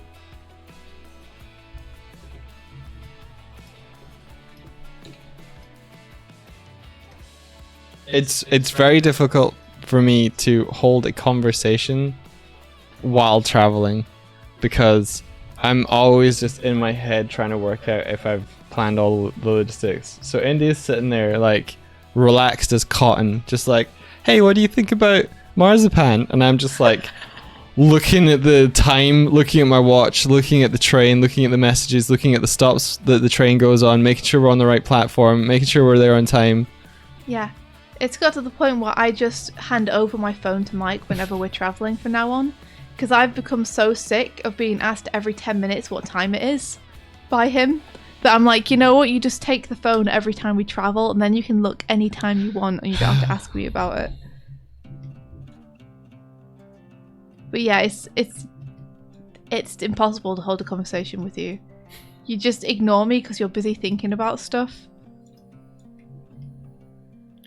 it's very difficult for me to hold a conversation while traveling because I'm always just in my head trying to work out if I've planned all the logistics. So Indy's sitting there like relaxed as cotton, just like, hey, what do you think about marzipan? And I'm just like looking at the time, looking at my watch, looking at the train, looking at the messages, looking at the stops that the train goes on, making sure we're on the right platform, making sure we're there on time. Yeah. It's got to the point where I just hand over my phone to Mike whenever we're traveling from now on, because I've become so sick of being asked every 10 minutes what time it is by him that I'm like, you know what, you just take the phone every time we travel and then you can look anytime you want and you don't have to ask me about it. But yeah, it's impossible to hold a conversation with you. You just ignore me because you're busy thinking about stuff.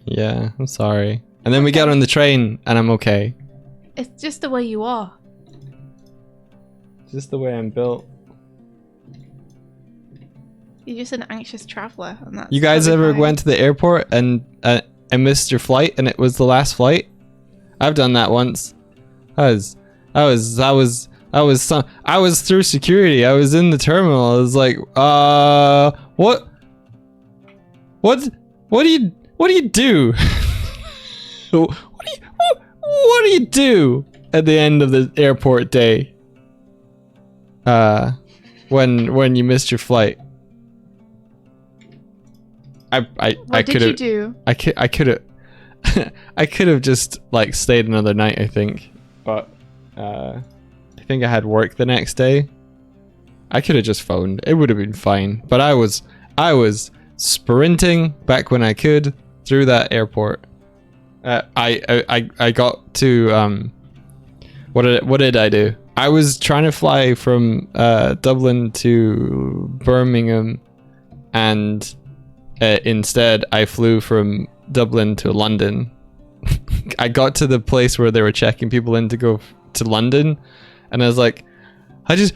Yeah, I'm sorry. And then we get on the train and I'm okay. It's just the way you are. It's just the way I'm built. You're just an anxious traveler, and that's. You guys totally ever fine. went to the airport and missed your flight and it was the last flight? I've done that once. I was through security. I was in the terminal. I was like, what do you do? What do you do at the end of the airport day? When you missed your flight. What did you do? I could have I could have just like stayed another night, I think. But I think I had work the next day. I could have just phoned. It would have been fine. But I was sprinting back when I could through that airport. I got to what did I do? I was trying to fly from Dublin to Birmingham, and instead I flew from Dublin to London. I got to the place where they were checking people in to go to London, and I was like, I just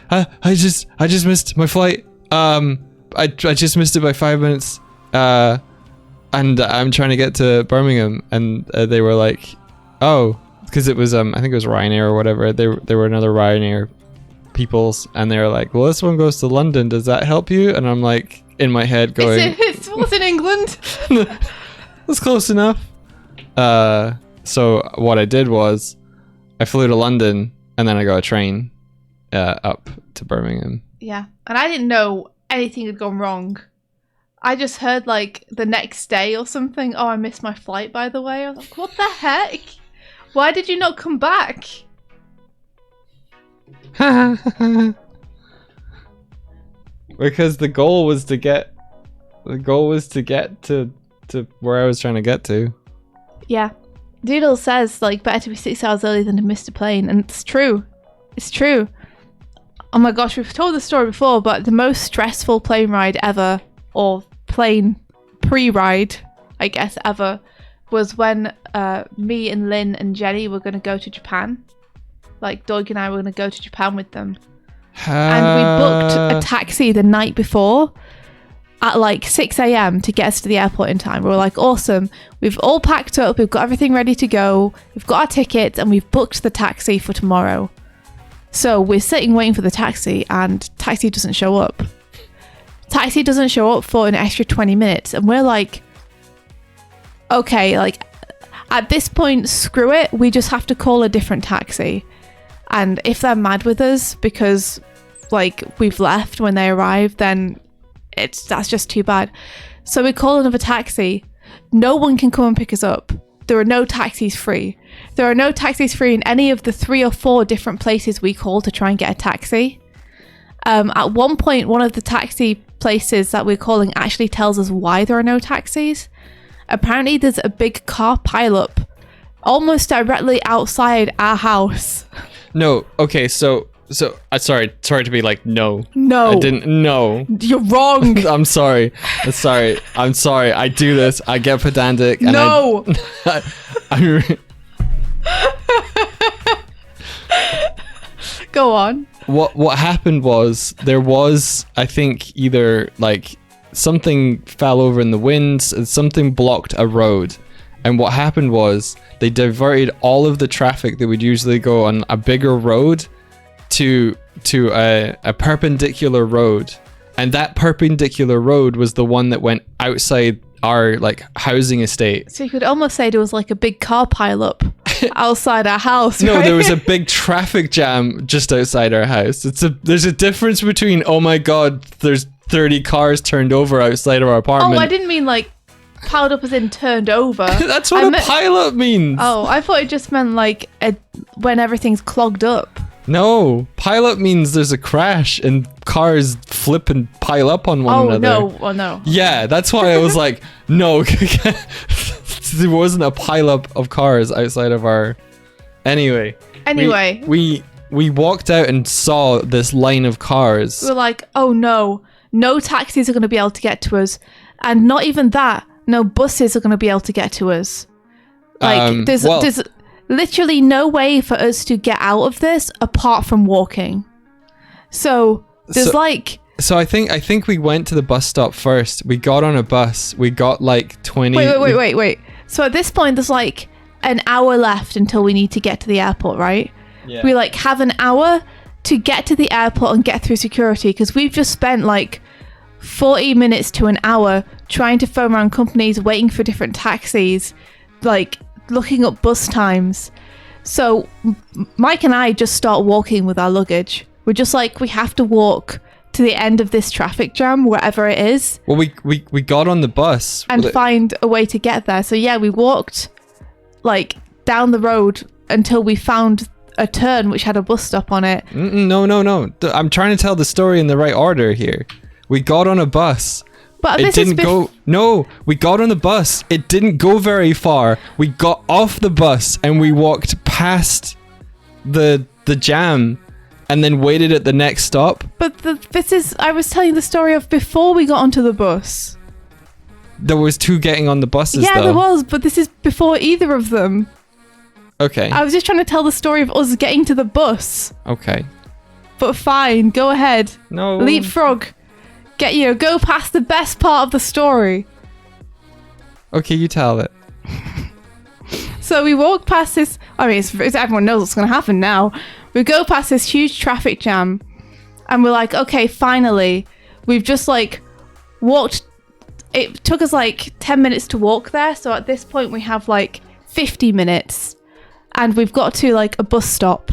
missed my flight. I just missed it by 5 minutes. And I'm trying to get to Birmingham, and they were like, oh, because it was I think it was Ryanair or whatever. They were another Ryanair people's, and they were like, well, this one goes to London. Does that help you? And I'm like in my head going, It was in England. That's close enough. So what I did was I flew to London and then I got a train up to Birmingham. Yeah, and I didn't know anything had gone wrong. I just heard like the next day or something, oh, I missed my flight, by the way. I was like, what the heck? Why did you not come back? Because the goal was to get to where I was trying to get to. Yeah. Doodle says like better to be 6 hours early than to miss the plane, and it's true. It's true. Oh my gosh, we've told the story before, but the most stressful plane ride ever, or plane pre-ride, I guess, ever, was when me and Lynn and Jenny were going to go to Japan. Like, Doig and I were going to go to Japan with them. And we booked a taxi the night before at like 6 a.m. to get us to the airport in time. We were like, awesome. We've all packed up. We've got everything ready to go. We've got our tickets and we've booked the taxi for tomorrow. So we're sitting waiting for the taxi, and taxi doesn't show up. Taxi doesn't show up for an extra 20 minutes. And we're like, okay, like at this point, screw it. We just have to call a different taxi. And if they're mad with us because like we've left when they arrive, then that's just too bad. So we call another taxi. No one can come and pick us up. There are no taxis free. There are no taxis free in any of the 3 or 4 different places we call to try and get a taxi. At one point, one of the taxi places that we're calling actually tells us why there are no taxis. Apparently there's a big car pileup almost directly outside our house. No, okay, so sorry to be like, no. No. I didn't, no. You're wrong. I'm sorry. I do this. I get pedantic. And no. Go on. What happened was there was, I think, either like something fell over in the wind, something blocked a road, And what happened was they diverted all of the traffic that would usually go on a bigger road to a perpendicular road. And that perpendicular road was the one that went outside our like housing estate. So you could almost say there was like a big car pileup outside our house. No, right? there was a big traffic jam just outside our house. There's a difference between, oh my god, there's 30 cars turned over outside of our apartment. Oh, I didn't mean like piled up as in turned over. That's what a pileup means. Oh, I thought it just meant like when everything's clogged up. No, pileup means there's a crash and cars flip and pile up on one another. Oh no. Yeah, that's why I was like, no, there wasn't a pileup of cars outside of our. Anyway, we walked out and saw this line of cars. We were like, oh no taxis are going to be able to get to us, and not even that, no buses are going to be able to get to us. Like there's literally no way for us to get out of this apart from walking. So there's So I think we went to the bus stop first. We got on a bus. We got like 20. Wait. So at this point, there's like an hour left until we need to get to the airport, right? Yeah. We like have an hour to get to the airport and get through security because we've just spent like 40 minutes to an hour trying to phone around companies, waiting for different taxis, like looking up bus times. So Mike and I just start walking with our luggage. We're just like, we have to walk to the end of this traffic jam, wherever it is. Well, we got on the bus and find a way to get there. So yeah, we walked like down the road until we found a turn which had a bus stop on it. No. I'm trying to tell the story in the right order here. We got on a bus. But it didn't go. No, we got on the bus. It didn't go very far. We got off the bus and we walked past the jam and then waited at the next stop. But I was telling the story of before we got onto the bus. There was two getting on the buses, Yeah, though. there was, but this is before either of them. Okay. I was just trying to tell the story of us getting to the bus. Okay. But fine, go ahead. No. Leapfrog. Go past the best part of the story. Okay, you tell it. So we walk past this. I mean, everyone knows what's going to happen now. We go past this huge traffic jam, and we're like, okay, finally, we've just like walked. It took us like 10 minutes to walk there. So at this point, we have like 50 minutes, and we've got to like a bus stop.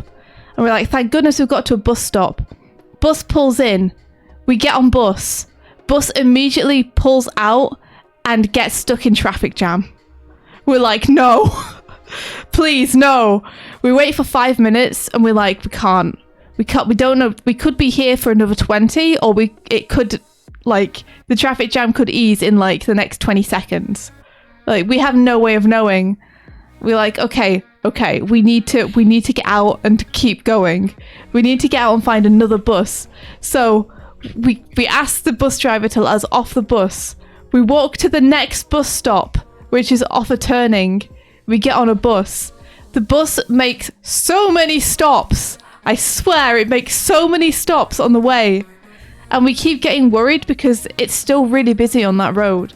And we're like, thank goodness we've got to a bus stop. Bus pulls in. We get on bus. Bus immediately pulls out and gets stuck in traffic jam. We're like, no. Please, no. We wait for 5 minutes and we're like, we can't. We don't know. We could be here for another 20 or it could, like, the traffic jam could ease in like the next 20 seconds. Like, we have no way of knowing. We're like, okay, we need to get out and keep going. We need to get out and find another bus. So we asked the bus driver to let us off the bus. We walk to the next bus stop, which is off a turning. We get on a bus. The bus makes so many stops. I swear it makes so many stops on the way. And we keep getting worried because it's still really busy on that road.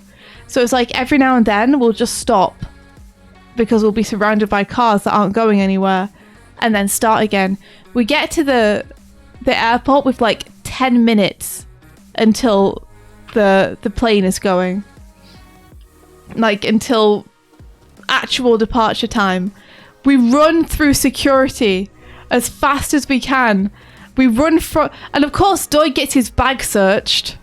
So it's like every now and then we'll just stop because we'll be surrounded by cars that aren't going anywhere and then start again. We get to the airport with like 10 minutes until the plane is going. Like until actual departure time. We run through security as fast as we can. We run from, and of course Doig gets his bag searched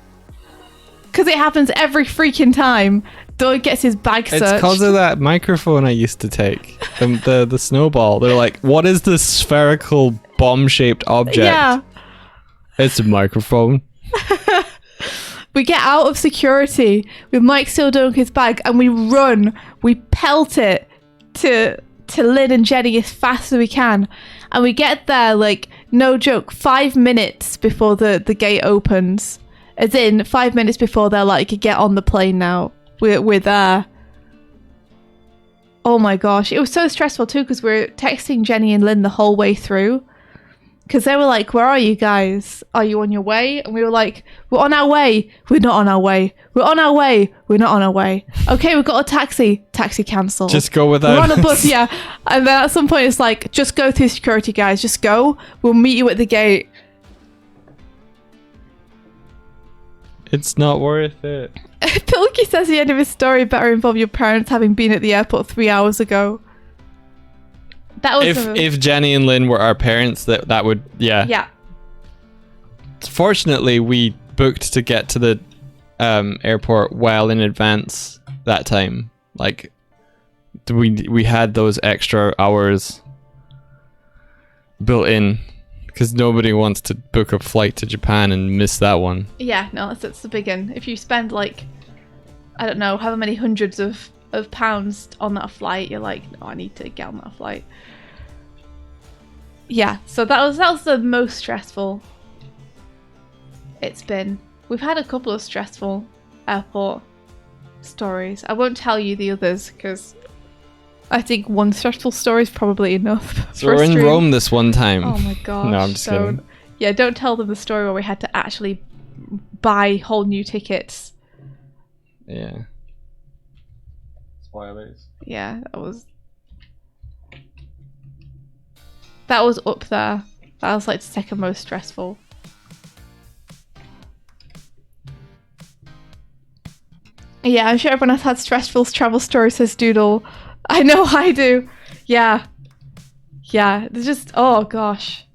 because it happens every freaking time. Doig gets his bag searched. It's because of that microphone I used to take. The snowball. They're like, what is this spherical bomb-shaped object? Yeah. It's a microphone. We get out of security with Mike still doing his bag and we run. We pelt it to Lynn and Jenny as fast as we can. And we get there, like, no joke, 5 minutes before the gate opens. As in, 5 minutes before they're like, get on the plane now. We're there. Oh my gosh. It was so stressful too because we were texting Jenny and Lynn the whole way through. Because they were like, where are you guys? Are you on your way? And we were like, we're on our way. We're not on our way. We're on our way. We're not on our way. Okay, we've got a taxi. Taxi cancelled. Just go without We're on a us. bus, yeah. And then at some point it's like, just go through security, guys. Just go. We'll meet you at the gate. It's not worth it. Pilky says the end of his story better involve your parents having been at the airport 3 hours ago. That was If Jenny and Lynn were our parents, that would, yeah. Yeah. Fortunately, we booked to get to the airport well in advance that time. Like, we had those extra hours built in because nobody wants to book a flight to Japan and miss that one. Yeah, no, that's the big one. If you spend like, I don't know, however many hundreds of pounds on that flight, you're like, no, I need to get on that flight. Yeah, so that was the most stressful it's been. We've had a couple of stressful airport stories. I won't tell you the others because I think one stressful story is probably enough. So we're in Rome this one time. Oh my gosh. No, I'm just kidding. Yeah, don't tell them the story where we had to actually buy whole new tickets. Yeah. Spoilers. Yeah, that was up there. That was like the second most stressful. Yeah, I'm sure everyone has had stressful travel stories, says Doodle. I know I do. Yeah. Yeah, there's just, oh gosh.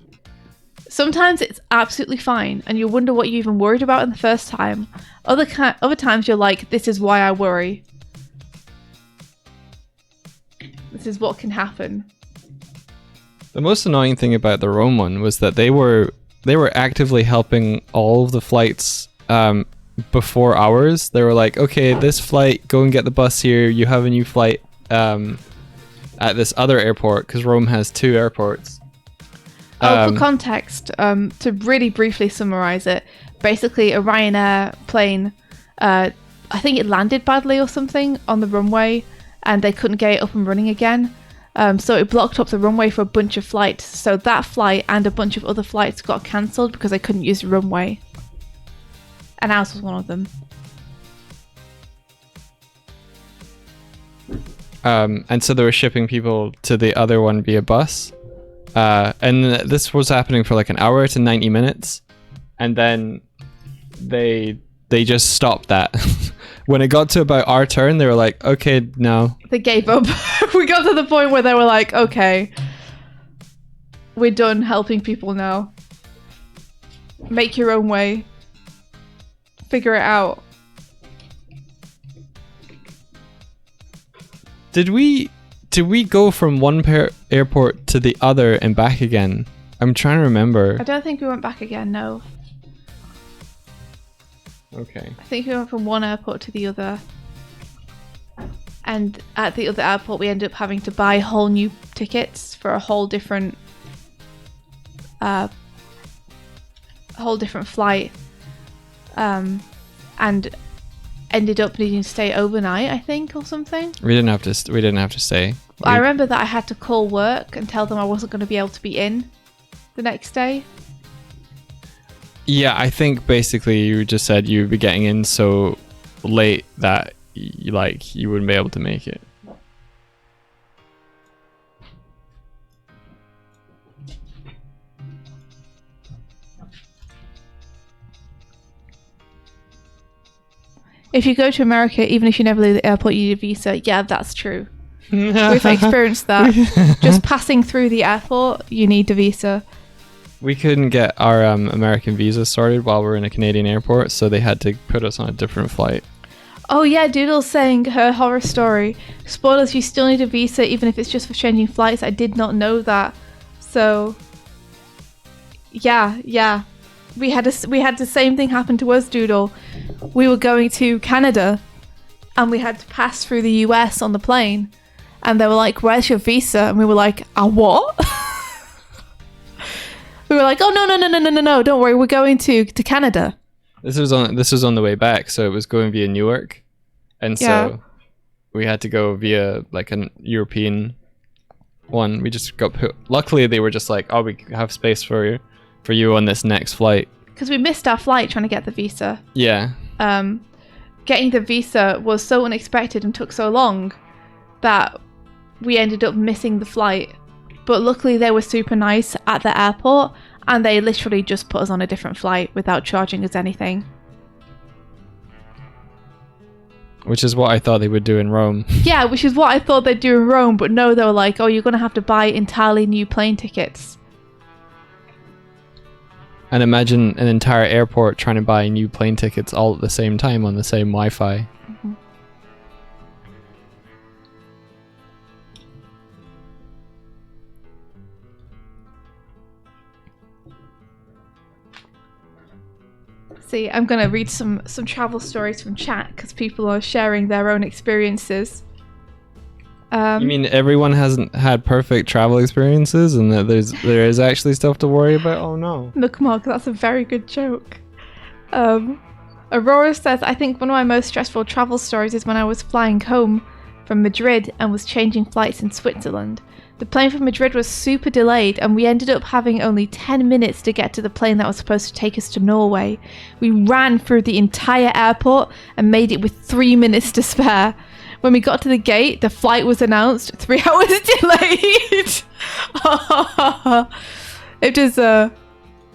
Sometimes it's absolutely fine and you wonder what you even worried about in the first time. Other times you're like, this is why I worry. This is what can happen. The most annoying thing about the Rome one was that they were actively helping all of the flights before ours. They were like, okay, this flight, go and get the bus here. You have a new flight at this other airport because Rome has 2 airports. For context, to really briefly summarize it, basically a Ryanair plane, I think it landed badly or something on the runway and they couldn't get it up and running again. So it blocked up the runway for a bunch of flights. So that flight and a bunch of other flights got cancelled because they couldn't use the runway. And ours was one of them. And so they were shipping people to the other one via bus. And this was happening for like an hour to 90 minutes. And then they just stopped that. When it got to about our turn, they were like, okay, no. They gave up. We got to the point where they were like, okay, we're done helping people now. Make your own way. Figure it out. Did we go from one airport to the other and back again? I'm trying to remember. I don't think we went back again, no. Okay. I think we went from one airport to the other. And at the other airport, we ended up having to buy whole new tickets for a whole different flight. And ended up needing to stay overnight, I think, or something. We didn't have to stay. I remember that I had to call work and tell them I wasn't going to be able to be in the next day. Yeah, I think basically you just said you'd be getting in so late that you wouldn't be able to make it. If you go to America, even if you never leave the airport, you need a visa. Yeah, that's true. We've experienced that. Just passing through the airport, you need a visa. We couldn't get our American visa sorted while we were in a Canadian airport, so they had to put us on a different flight. Oh yeah, Doodle's saying her horror story. Spoilers, you still need a visa even if it's just for changing flights. I did not know that. So, yeah. We had the same thing happen to us, Doodle. We were going to Canada and we had to pass through the US on the plane. And they were like, where's your visa? And we were like, what? We were like, oh, no, don't worry. We're going to Canada. This was on the way back, so it was going via Newark. And so we had to go via like an European one. We just got put. Luckily, they were just like, "Oh, we have space for you on this next flight." Because we missed our flight trying to get the visa. Yeah. Getting the visa was so unexpected and took so long that we ended up missing the flight. But luckily, they were super nice at the airport, and they literally just put us on a different flight without charging us anything. Which is what I thought they would do in Rome. Yeah, which is what I thought they'd do in Rome, but no, they were like, oh, you're going to have to buy entirely new plane tickets. And imagine an entire airport trying to buy new plane tickets all at the same time on the same Wi-Fi. Mm-hmm. See, I'm going to read some travel stories from chat because people are sharing their own experiences. You mean everyone hasn't had perfect travel experiences and that there is actually stuff to worry about? Oh no. Mugmug, that's a very good joke. Aurora says, I think one of my most stressful travel stories is when I was flying home from Madrid and was changing flights in Switzerland. The plane from Madrid was super delayed and we ended up having only 10 minutes to get to the plane that was supposed to take us to Norway. We ran through the entire airport and made it with 3 minutes to spare. When we got to the gate, the flight was announced 3 hours delayed. It is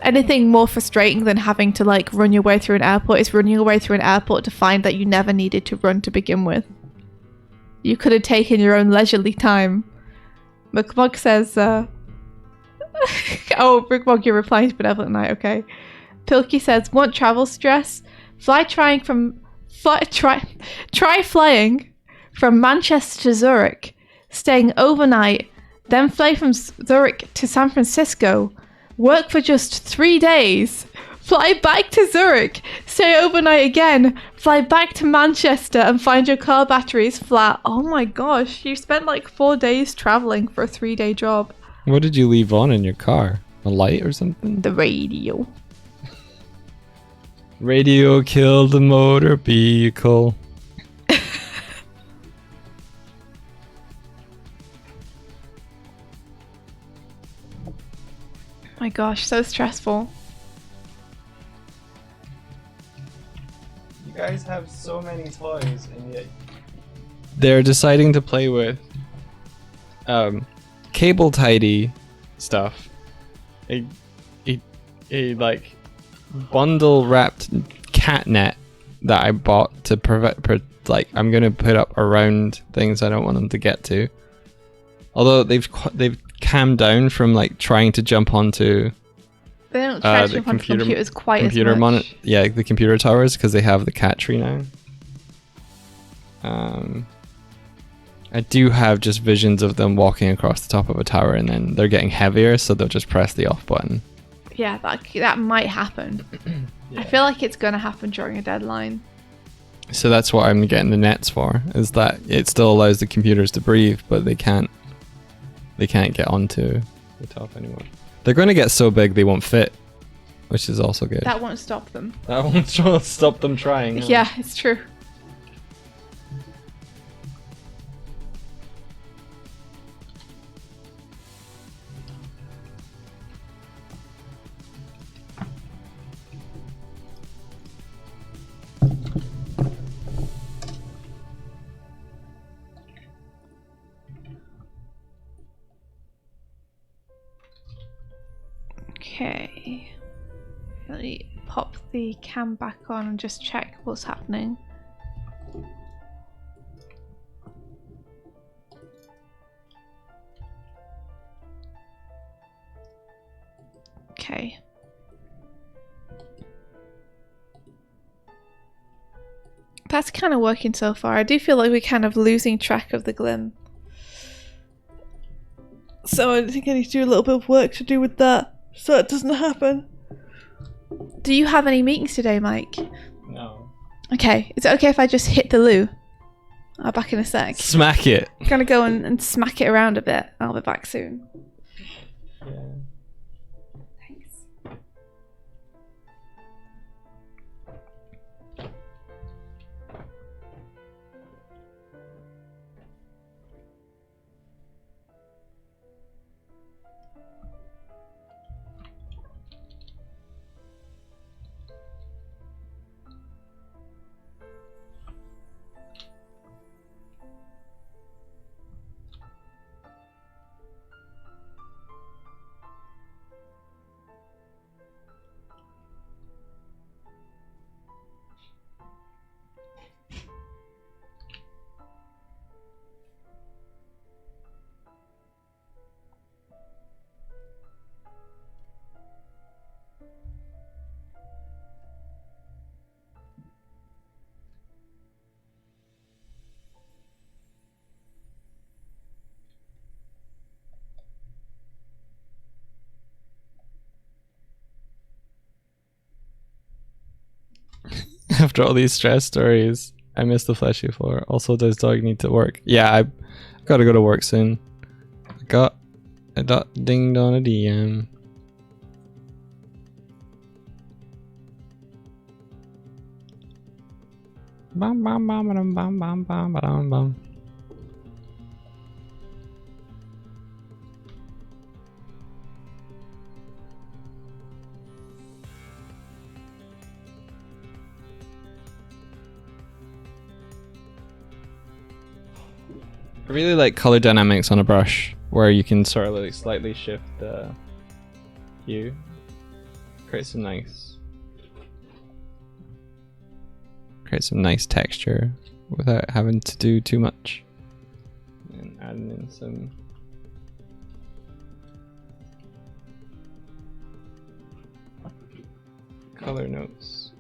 anything more frustrating than having to like run your way through an airport is running your way through an airport to find that you never needed to run to begin with. You could have taken your own leisurely time. McMug says, oh, Brickmog, you're replying to Benevolent Night, okay. Pilkey says, want travel stress? Try flying from Manchester to Zurich, staying overnight, then fly from Zurich to San Francisco, work for just 3 days, fly back to Zurich, stay overnight again, fly back to Manchester and find your car batteries flat. Oh my gosh, you spent like 4 days traveling for a 3-day job. What did you leave on in your car? A light or something? The radio. Radio killed the motor vehicle. My gosh, so stressful. You guys have so many toys and yet they're deciding to play with cable tidy stuff. A like bundle wrapped cat net that I bought to prevent like I'm gonna put up around things I don't want them to get to. Although they've calmed down from like trying to jump onto They don't try to jump onto computers quite as much. The computer towers because they have the cat tree now. I do have just visions of them walking across the top of a tower and then they're getting heavier, so they'll just press the off button. Yeah, that might happen. Yeah. I feel like it's going to happen during a deadline. So that's what I'm getting the nets for, is that it still allows the computers to breathe, but they can't get onto the top anymore. They're going to get so big they won't fit, which is also good. That won't stop them. That won't stop them trying. Huh? Yeah, it's true. Okay, let me pop the cam back on and just check what's happening. Okay. That's kind of working so far. I do feel like we're kind of losing track of the Glim. So I think I need to do a little bit of work to do with that, so it doesn't happen. Do you have any meetings today, Mike? No. Okay, is it okay if I just hit the loo? I'll be back in a sec. Smack it. I'm gonna go and smack it around a bit. I'll be back soon. Yeah. Thanks. After all these stress stories, I miss the fleshy floor. Also, does Doig need to work? Yeah, I gotta go to work soon. I got a dinged on a DM. Bam bam bam bam bam bam bam bam bam. I really like color dynamics on a brush, where you can sort of like slightly shift the hue. Create some nice texture without having to do too much. And adding in some color notes.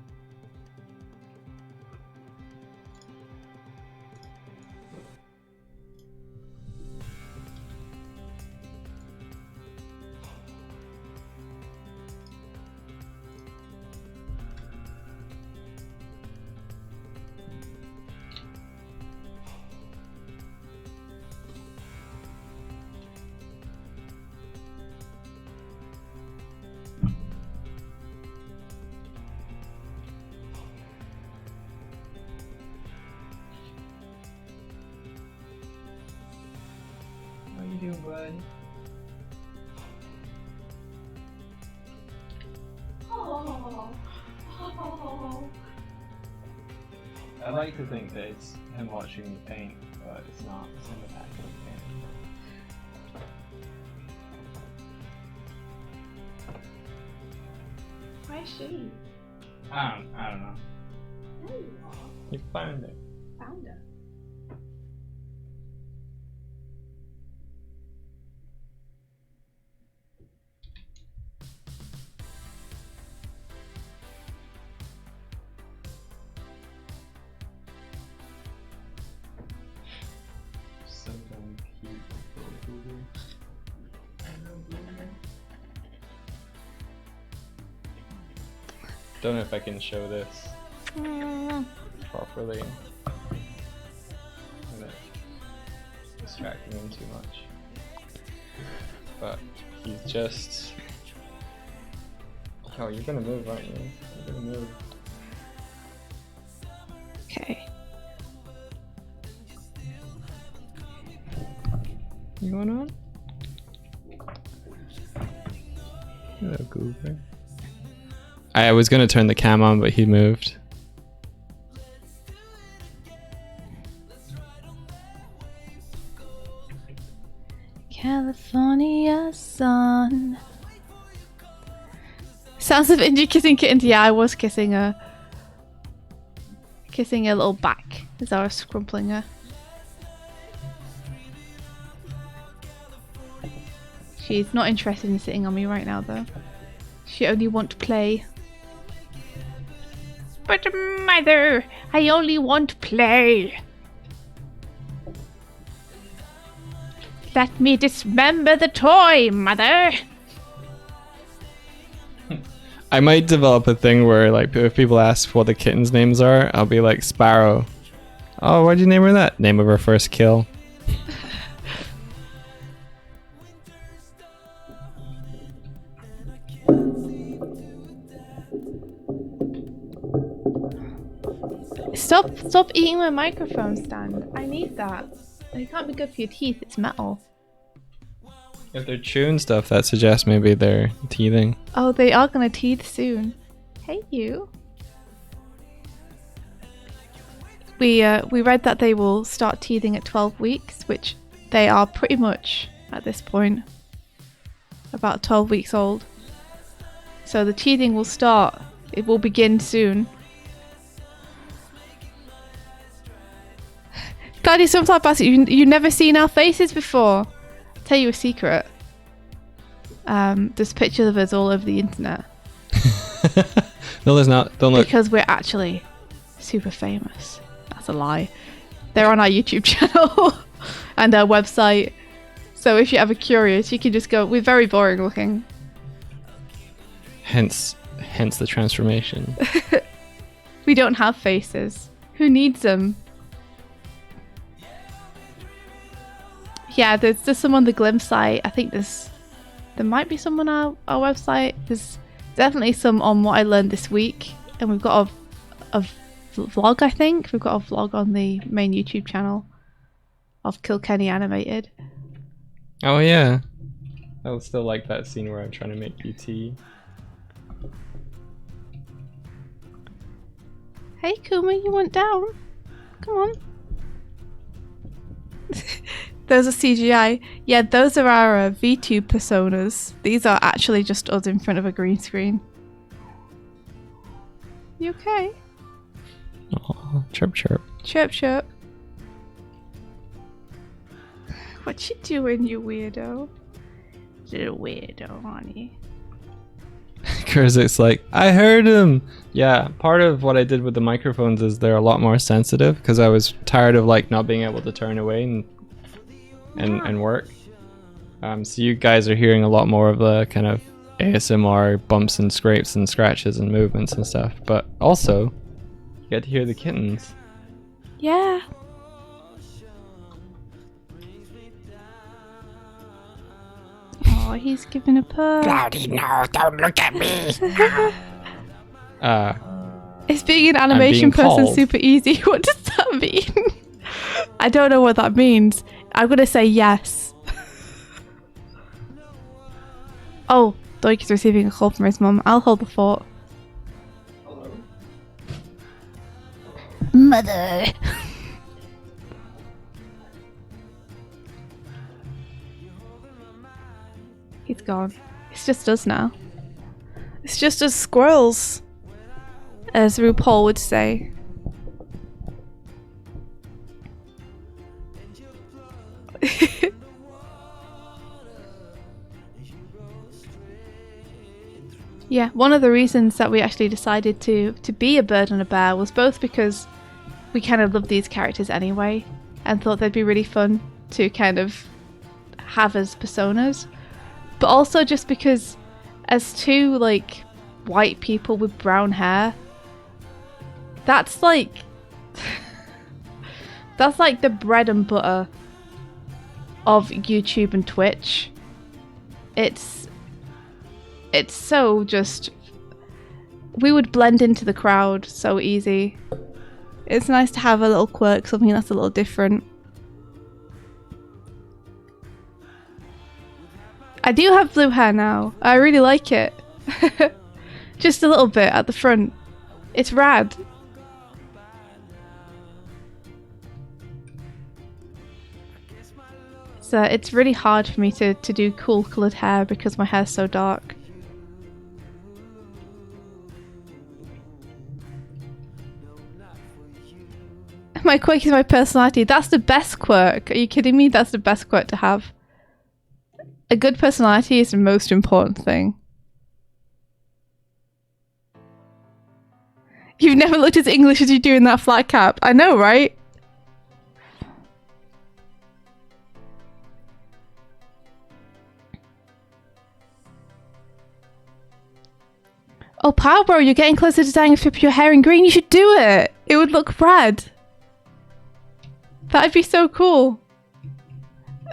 How you doing, bud? I like to think that it's him watching me paint, but it's not. It's him attacking me painting. Why is she? I don't know. There you are. You found it. Found her. Something cute. Don't know if I can show this properly. And it's distracting him too much. But he's just... Oh, you're gonna move, aren't you? You're gonna move. Okay. You going on? Hello, Goober. I was gonna turn the cam on, but he moved. California sun. Sounds of Indy kissing kittens. Yeah, I was kissing her. Kissing her little back as I was scrumpling her. She's not interested in sitting on me right now, though. She only wants to play. But mother, I only want to play. Let me dismember the toy, mother. I might develop a thing where, like, if people ask what the kittens' names are, I'll be like, Sparrow. Oh, why'd you name her that? Name of her first kill. Stop eating my microphone stand. I need that. It can't be good for your teeth, it's metal. If they're chewing stuff, that suggests maybe they're teething. Oh, they are gonna teeth soon. Hey, you. We read that they will start teething at 12 weeks, which they are pretty much at this point. About 12 weeks old. So the teething will start. It will begin soon. Gladius, sometimes about it. You've never seen our faces before. I'll tell you a secret. There's pictures of us all over the internet. No, there's not. Don't look. Because we're actually super famous. That's a lie. They're on our YouTube channel and our website. So if you're ever curious, you can just go. We're very boring looking. Hence the transformation. We don't have faces. Who needs them? Yeah, there's some on the Glim site. I think there might be some on our website. There's definitely some on What I Learned This Week. And we've got a vlog, I think. We've got a vlog on the main YouTube channel of Kilkenny Animated. Oh yeah. I would still like that scene where I'm trying to make you tea. Hey Kuma, you went down. Come on. Those are CGI. Yeah, those are our VTube personas. These are actually just us in front of a green screen. You okay? Aw, chirp chirp. Chirp chirp. What you doing, you weirdo? Little weirdo, honey. Kurzik's like, I heard him! Yeah, part of what I did with the microphones is they're a lot more sensitive because I was tired of like not being able to turn away and work. So you guys are hearing a lot more of the kind of ASMR bumps and scrapes and scratches and movements and stuff. But also, you get to hear the kittens. Yeah. Oh, he's giving a purr. Cloudy, no, don't look at me. Is being an animation person called. super easy? What does that mean? I don't know what that means. I'm gonna say yes. Oh, Doig is receiving a call from his mum. I'll hold the fort. Mother. He's gone. It's just us now. It's just us squirrels, as RuPaul would say. Yeah, one of the reasons that we actually decided to be a bird and a bear was both because we kind of love these characters anyway and thought they'd be really fun to kind of have as personas, but also just because as two like white people with brown hair, that's like that's like the bread and butter of YouTube and Twitch. It's so just, we would blend into the crowd so easy. It's nice to have a little quirk, something that's a little different. I do have blue hair now. I really like it. Just a little bit at the front. It's rad. So it's really hard for me to do cool coloured hair because my hair's so dark. My quirk is my personality. That's the best quirk. Are you kidding me? That's the best quirk to have. A good personality is the most important thing. You've never looked as English as you do in that flat cap. I know, right? Oh, Power Bro, you're getting closer to dyeing your hair in green. You should do it. It would look rad. That'd be so cool.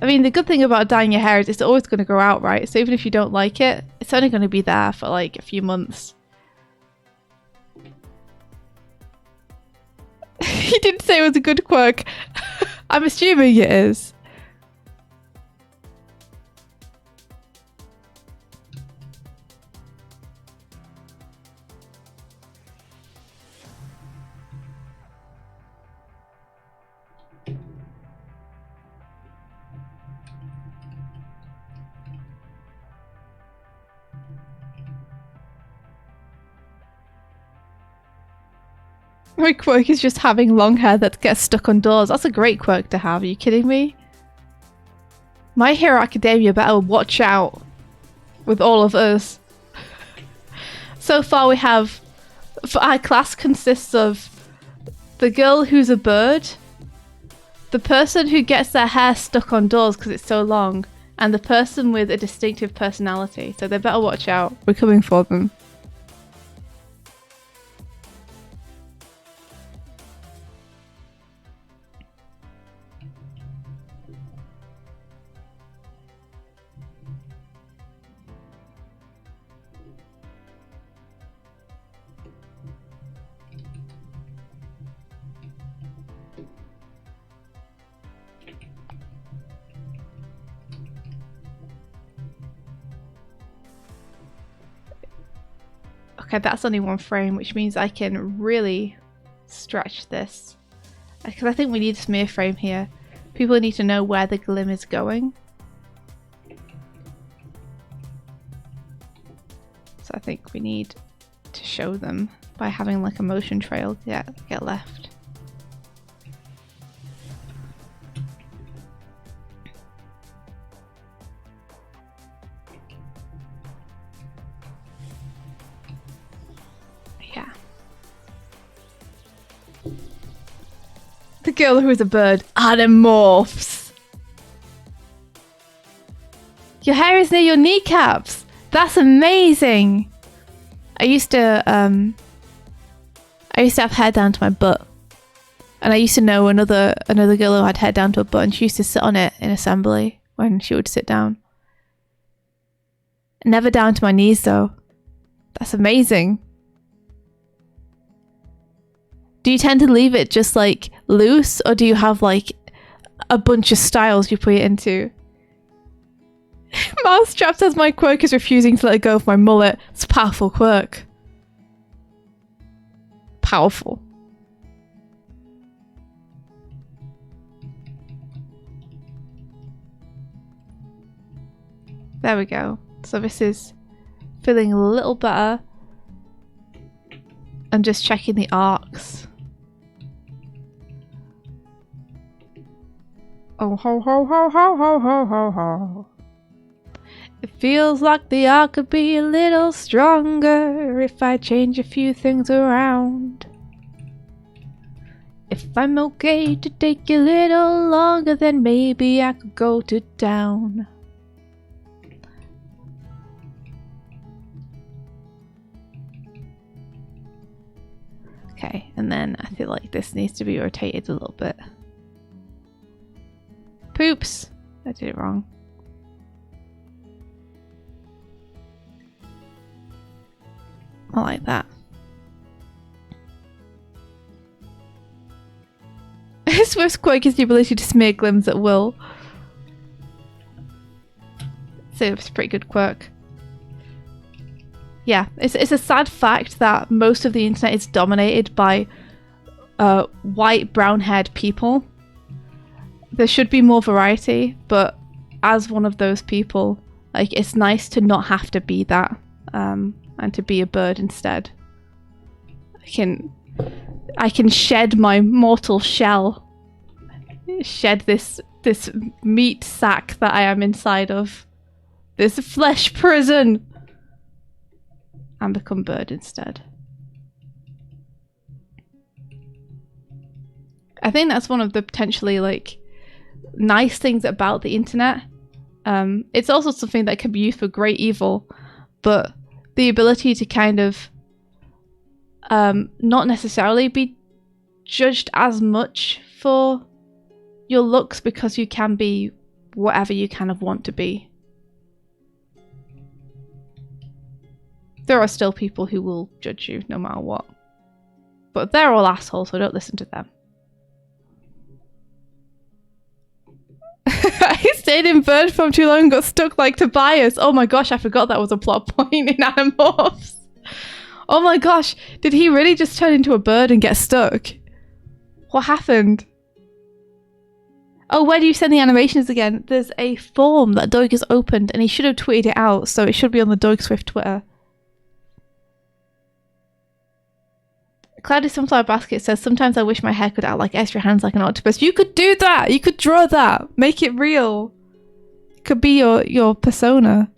I mean, the good thing about dyeing your hair is it's always going to grow out, right? So even if you don't like it, it's only going to be there for like a few months. He didn't say it was a good quirk. I'm assuming it is. My quirk is just having long hair that gets stuck on doors. That's a great quirk to have. Are you kidding me? My Hero Academia better watch out with all of us. So far we have... Our class consists of the girl who's a bird, the person who gets their hair stuck on doors because it's so long, and the person with a distinctive personality. So they better watch out. We're coming for them. Okay, that's only one frame, which means I can really stretch this. Because I think we need a smear frame here. People need to know where the Glim is going. So I think we need to show them by having like a motion trail get left. Yeah. The girl who is a bird anamorphs. Your hair is near your kneecaps. That's amazing. I used to have hair down to my butt, and I used to know another girl who had hair down to her butt, and she used to sit on it in assembly when she would sit down. Never down to my knees though. That's amazing. Do you tend to leave it just like loose, or do you have like a bunch of styles you put it into? Mousetrap says my quirk is refusing to let go of my mullet. It's a powerful quirk. Powerful. There we go. So this is feeling a little better. I'm just checking the arcs. Oh ho ho ho ho ho ho ho ho. It feels like the arc could be a little stronger if I change a few things around. If I'm okay to take a little longer, then maybe I could go to town. Okay, and then I feel like this needs to be rotated a little bit. Poops! I did it wrong. I like that. Swift's quirk is the ability to smear glims at will. So it's a pretty good quirk. Yeah, it's a sad fact that most of the internet is dominated by white, brown-haired people. There should be more variety, but as one of those people, like, it's nice to not have to be that, and to be a bird instead. I can shed my mortal shell, shed this meat sack that I am inside of, this flesh prison, and become bird instead. I think that's one of the potentially like nice things about the internet. It's also something that can be used for great evil, but the ability to kind of not necessarily be judged as much for your looks, because you can be whatever you kind of want to be. There are still people who will judge you no matter what, but they're all assholes, so don't listen to them. I stayed in bird form too long and got stuck like Tobias. Oh my gosh, I forgot that was a plot point in Animorphs. Oh my gosh, did he really just turn into a bird and get stuck? What happened? Oh, where do you send the animations again? There's a form that Doig has opened, and he should have tweeted it out, so it should be on the Doig Swift Twitter. Cloudy Sunflower Basket says, sometimes I wish my hair could act like extra hands like an octopus. You could do that! You could draw that! Make it real! It could be your persona.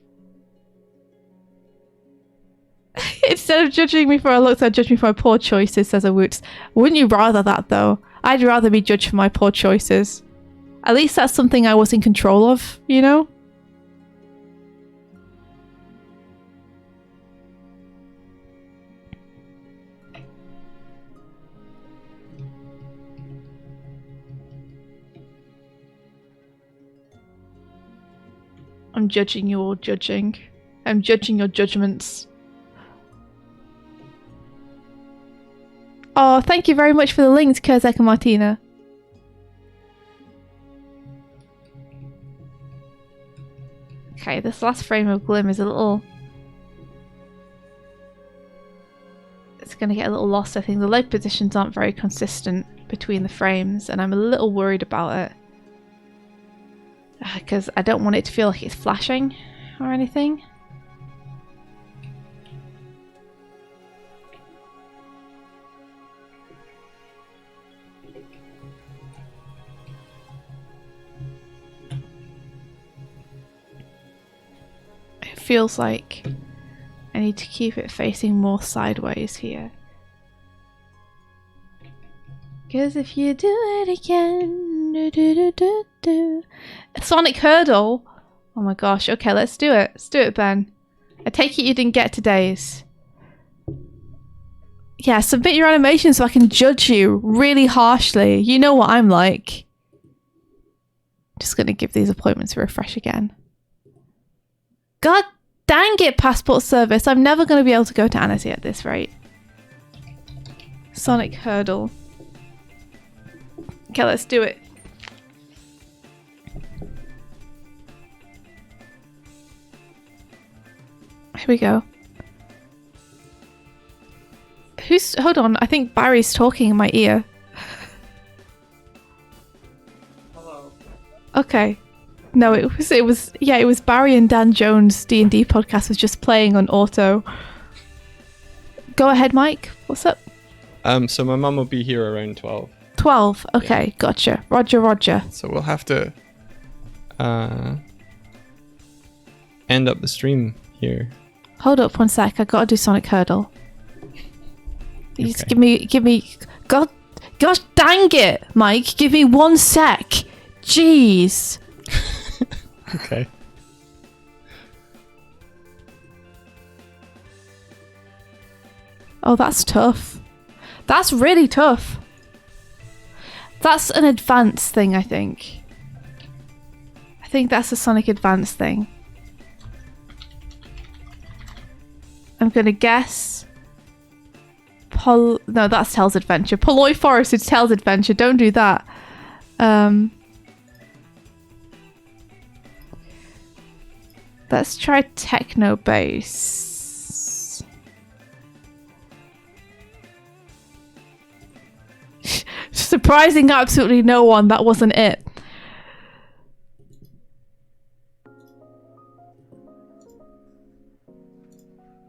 Instead of judging me for my looks, I'd judge me for my poor choices, says a Woots. Wouldn't you rather that, though? I'd rather be judged for my poor choices. At least that's something I was in control of, you know? I'm judging your judging. I'm judging your judgments. Oh, thank you very much for the links, Kurzek and Martina. Okay, this last frame of Glim is a little going to get a little lost. I think the leg positions aren't very consistent between the frames, and I'm a little worried about it. Because I don't want it to feel like it's flashing or anything. It feels like I need to keep it facing more sideways here. Because if you do it again, Sonic Hurdle. Oh my gosh. Okay, let's do it. Let's do it, Ben. I take it you didn't get today's. Yeah, submit your animation so I can judge you really harshly. You know what I'm like. Just gonna give these appointments a refresh again. God dang it, passport service. I'm never gonna be able to go to Annecy at this rate. Sonic Hurdle. Okay, let's do it. Here we go. Hold on, I think Barry's talking in my ear. Hello. Okay. No, it was Barry and Dan Jones' D&D podcast was just playing on auto. Go ahead, Mike. What's up? So my mum will be here around 12. 12. Okay, gotcha. Roger. So we'll have to end up the stream here. Hold up one sec. I gotta do Sonic Hurdle. You just give me. Gosh dang it, Mike. Give me 1 sec. Jeez. Okay. Oh, that's tough. That's really tough. That's an advanced thing, I think. I think that's a Sonic Advance thing. I'm gonna guess... No, that's Tails Adventure. Polloy Forest is Tails Adventure. Don't do that. Let's try Techno Bass. Surprising absolutely no one. That wasn't it.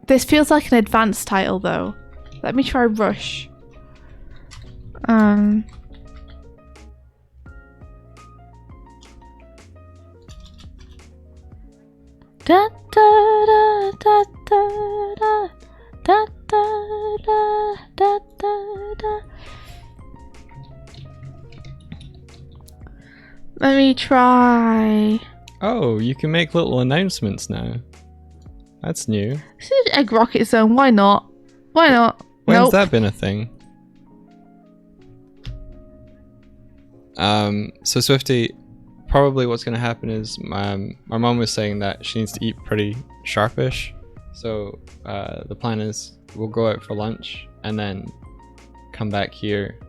This feels like an advanced title though. Let me try Rush. Da da da da da da da da da da da. Let me try. Oh, you can make little announcements now. That's new. This is Egg Rocket Zone. Why not? Why not? When's Nope. that been a thing? So Swifty, probably what's going to happen is my mom was saying that she needs to eat pretty sharpish. So the plan is we'll go out for lunch and then come back here.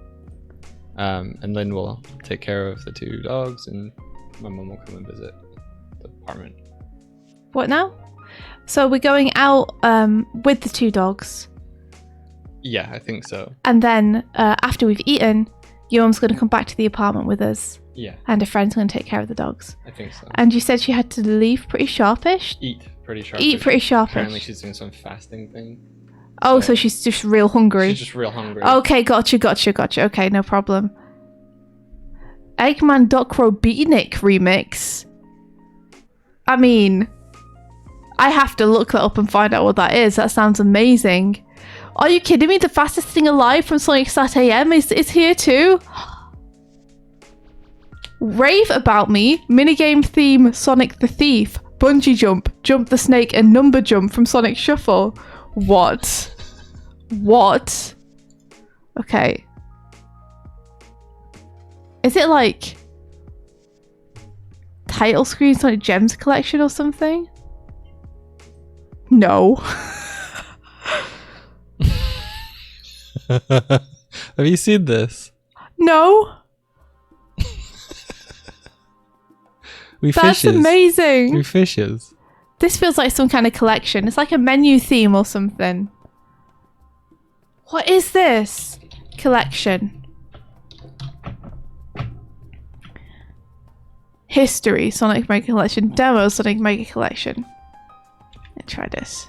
And Lynn will take care of the 2 dogs and my mom will come and visit the apartment. What now? So we're going out with the 2 dogs. Yeah, I think so. And then after we've eaten, your mum's going to come back to the apartment with us. Yeah. And a friend's going to take care of the dogs. I think so. And you said she had to leave pretty sharpish? Eat pretty sharpish. Eat pretty sharpish. Apparently she's doing some fasting thing. Oh, so she's just real hungry. She's just real hungry. Okay, gotcha. Okay, no problem. Eggman Duckrow Beatnik remix. I mean, I have to look that up and find out what that is. That sounds amazing. Are you kidding me? The fastest thing alive from Sonic Sat AM is here too? Rave About Me, minigame theme Sonic the Thief, bungee jump, jump the snake and number jump from Sonic Shuffle. What? What? Okay. Is it like title screen Sonic Gems collection or something? No. Have you seen this? No. We That's fishes. amazing. We fishes. This feels like some kind of collection. It's like a menu theme or something. What is this? Collection. History, Sonic Mega Collection. Demo, Sonic Mega Collection. Let's try this.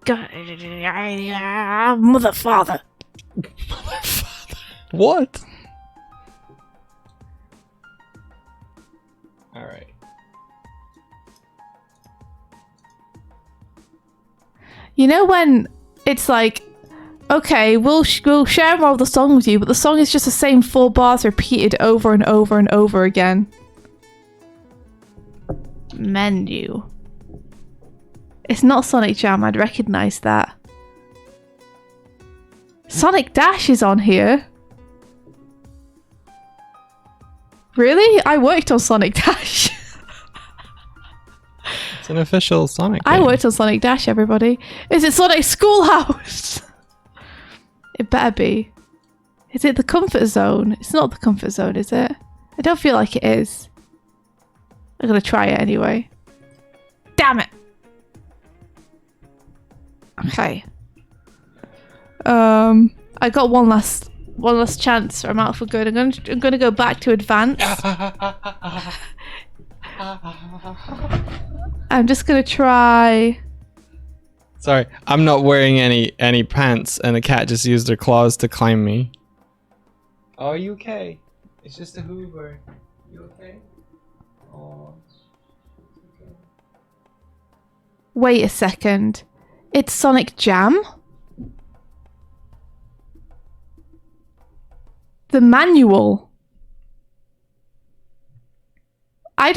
Mother father. What? All right. You know when it's like, okay, we'll share more of the song with you, but the song is just the same 4 bars repeated over and over and over again. Menu. It's not Sonic Jam, I'd recognise that. Sonic Dash is on here. Really? I worked on Sonic Dash. It's an official Sonic game. I worked on Sonic Dash, everybody. Is it Sonic Schoolhouse? It better be. Is it the Comfort Zone? It's not the Comfort Zone, is it? I don't feel like it is. I'm gonna try it anyway. Damn it! Okay. I got one last chance, or I'm out for good. I'm gonna go back to advanced. I'm just gonna try. Sorry, I'm not wearing any pants, and the cat just used her claws to climb me. Oh, are you okay? It's just a Hoover. You okay? Oh. Okay. Wait a second. It's Sonic Jam? The manual. I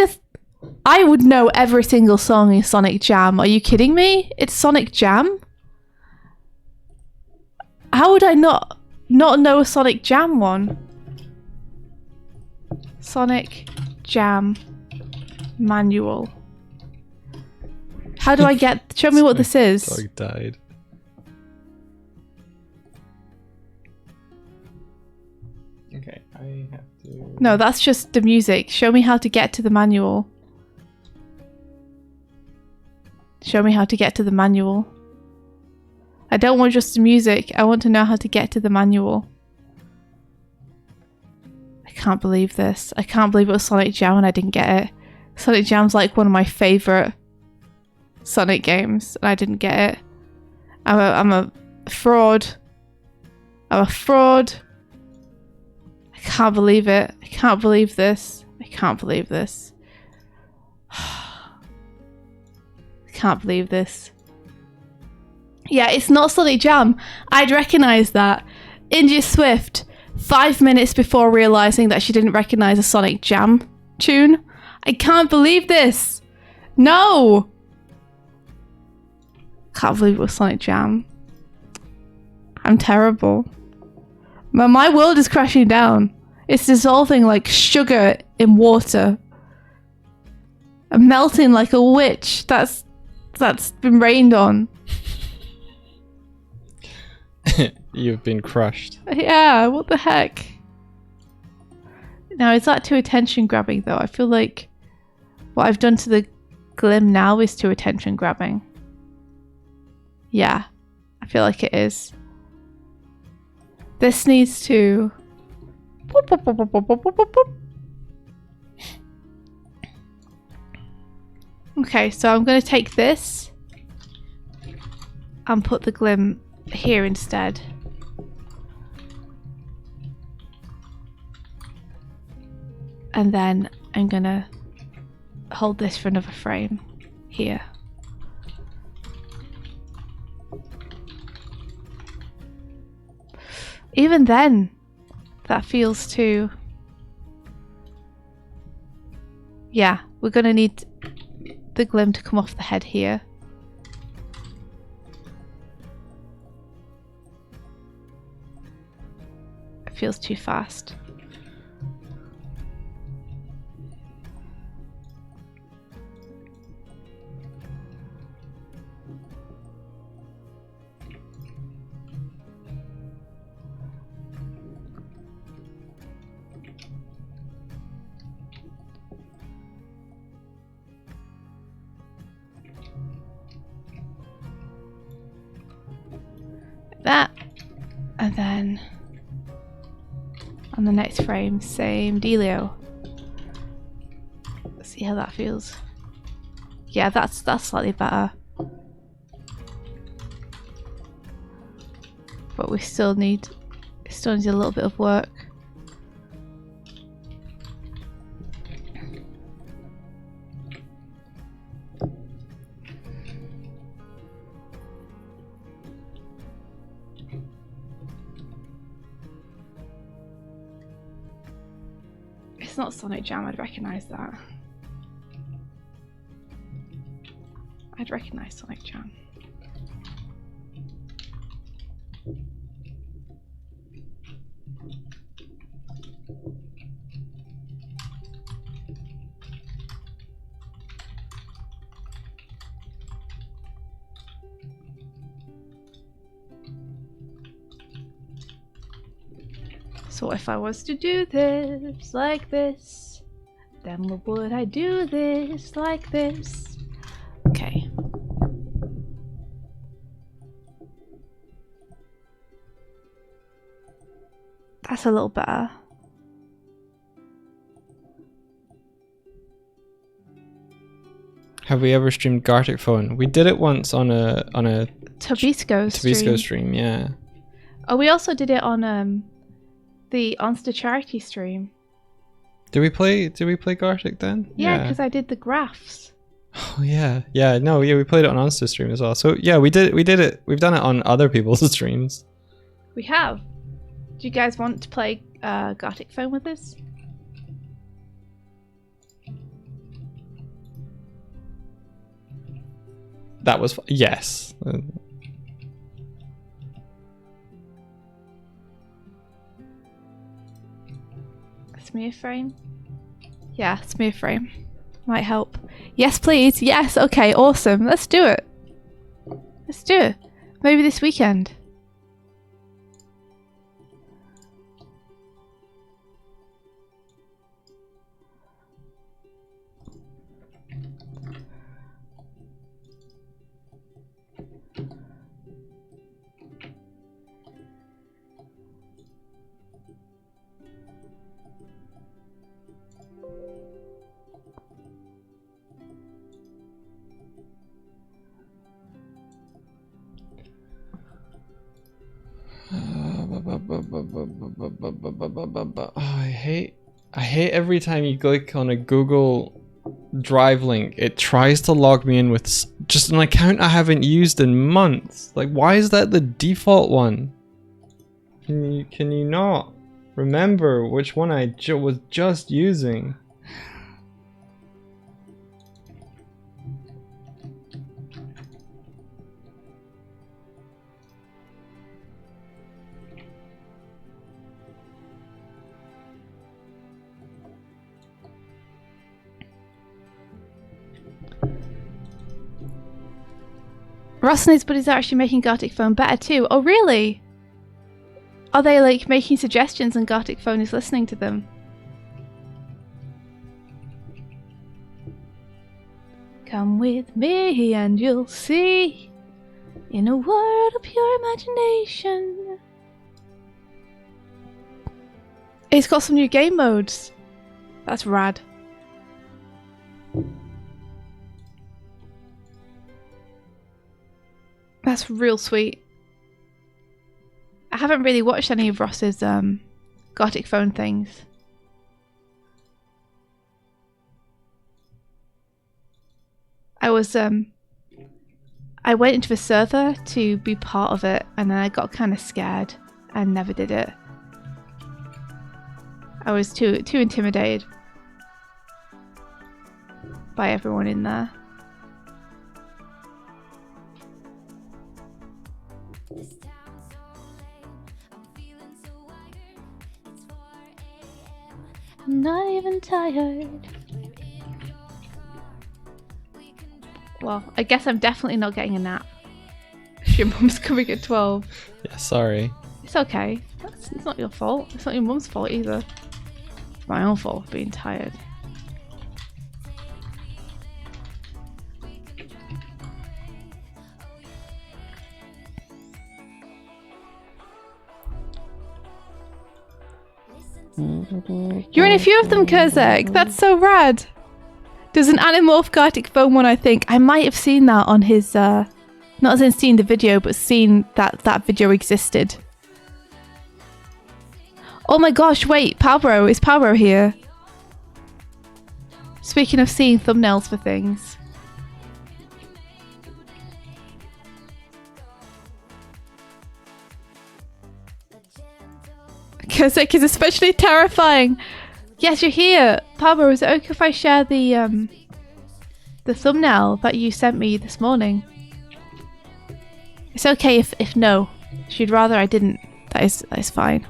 would know every single song in Sonic Jam. Are you kidding me? It's Sonic Jam? How would I not know a Sonic Jam one? Sonic Jam manual. How do I get... Show me what this is. Dog died. Okay, I have to... No, that's just the music. Show me how to get to the manual. Show me how to get to the manual. I don't want just the music. I want to know how to get to the manual. I can't believe this. I can't believe it was Sonic Jam and I didn't get it. Sonic Jam's like one of my favourite Sonic games and I didn't get it. I'm a fraud. I'm a fraud. I can't believe it. I can't believe this. I can't believe this. I can't believe this. Yeah, it's not Sonic Jam. I'd recognise that. India Swift, 5 minutes before realising that she didn't recognise a Sonic Jam tune. I can't believe this. No! Can't believe it was Sonic Jam. I'm terrible. My world is crashing down. It's dissolving like sugar in water. I'm melting like a witch that's been rained on. You've been crushed. Yeah, what the heck? Now, is that too attention grabbing though? I feel like what I've done to the Glim now is too attention grabbing. Yeah, I feel like it is. This needs to... Okay, so I'm going to take this and put the Glim here instead. And then I'm going to hold this for another frame here. Even then, that feels too... Yeah, we're going to need the Glim to come off the head here. It feels too fast. that. And then on the next frame, same dealio. See how that feels. Yeah, that's slightly better. But we still need a little bit of work. It's not Sonic Jam, I'd recognise that. I'd recognise Sonic Jam. So if I was to do this like this, then would I do this like this? Okay. That's a little better. Have we ever streamed Gartic Phone? We did it once on a Tobisco stream, yeah. Oh, we also did it on the Onster charity stream. Did we play Gartic then? Yeah, because I did the graphs. Oh yeah. We played it on Onster stream as well. So yeah, we did it. We've done it on other people's streams. We have. Do you guys want to play Gartic Phone with us? That was yes. Smear frame? Yeah, smear frame. Might help. Yes, please. Yes, okay, awesome. Let's do it. Let's do it. Maybe this weekend. I hate every time you click on a Google Drive link, it tries to log me in with just an account I haven't used in months. Like, why is that the default one? Can you not remember which one I was just using? Ross and his buddies are actually making Gartic Phone better too. Oh really? Are they like making suggestions and Gartic Phone is listening to them? Come with me and you'll see, in a world of pure imagination. It's got some new game modes. That's rad. That's real sweet. I haven't really watched any of Ross's Gartic Phone things. I went into the server to be part of it and then I got kind of scared and never did it. I was too intimidated by everyone in there. I'm not even tired. Well, I guess I'm definitely not getting a nap. Your mum's coming at 12. Yeah, sorry. It's okay. It's not your fault. It's not your mum's fault either. It's my own fault for being tired. You're in a few of them, Kurzek. That's so rad. There's an Animorph Gartic Phone one, I think. I might have seen that on his, not as in seen the video, but seen that video existed. Oh my gosh, wait, Palbro. Is Palbro here? Speaking of seeing thumbnails for things. Kurzek is especially terrifying. Yes, you're here. Palbro, is it okay if I share the thumbnail that you sent me this morning? It's okay if no. She'd rather I didn't. That is fine.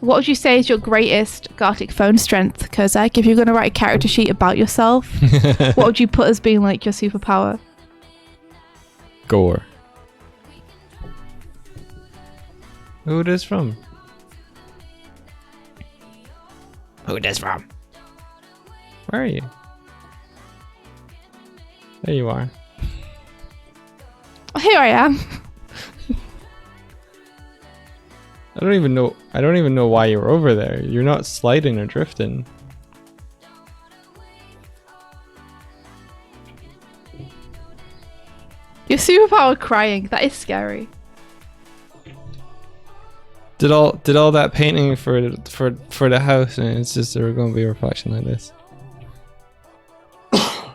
What would you say is your greatest Gartic phone strength, Kurzek? If you're going to write a character sheet about yourself, what would you put as being like your superpower? Gore. Who it is from? Who this from? Where are you? There you are. Here I am. I don't even know why you're over there. You're not sliding or drifting. Your superpower crying. That is scary. Did all that painting for the house, and it's just there going to be a reflection like this.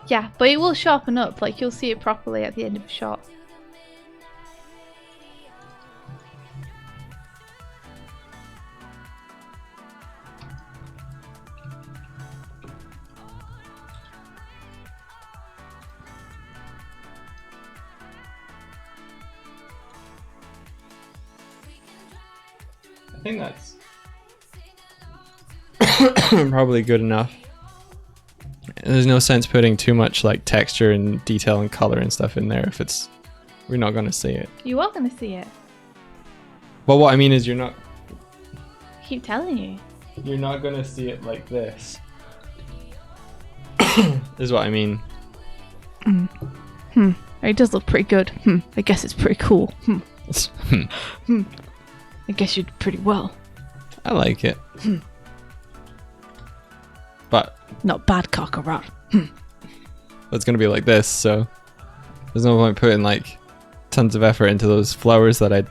Yeah, but it will sharpen up. Like you'll see it properly at the end of the shot. I think that's probably good enough. There's no sense putting too much like texture and detail and color and stuff in there if we're not going to see it. You are going to see it. But what I mean is you're not Keep telling you. You're not going to see it like this. Is what I mean. It does look pretty good. I guess it's pretty cool. I guess you did pretty well. I like it. But Not bad, Kakarot. it's going to be like this, so there's no point putting like tons of effort into those flowers that I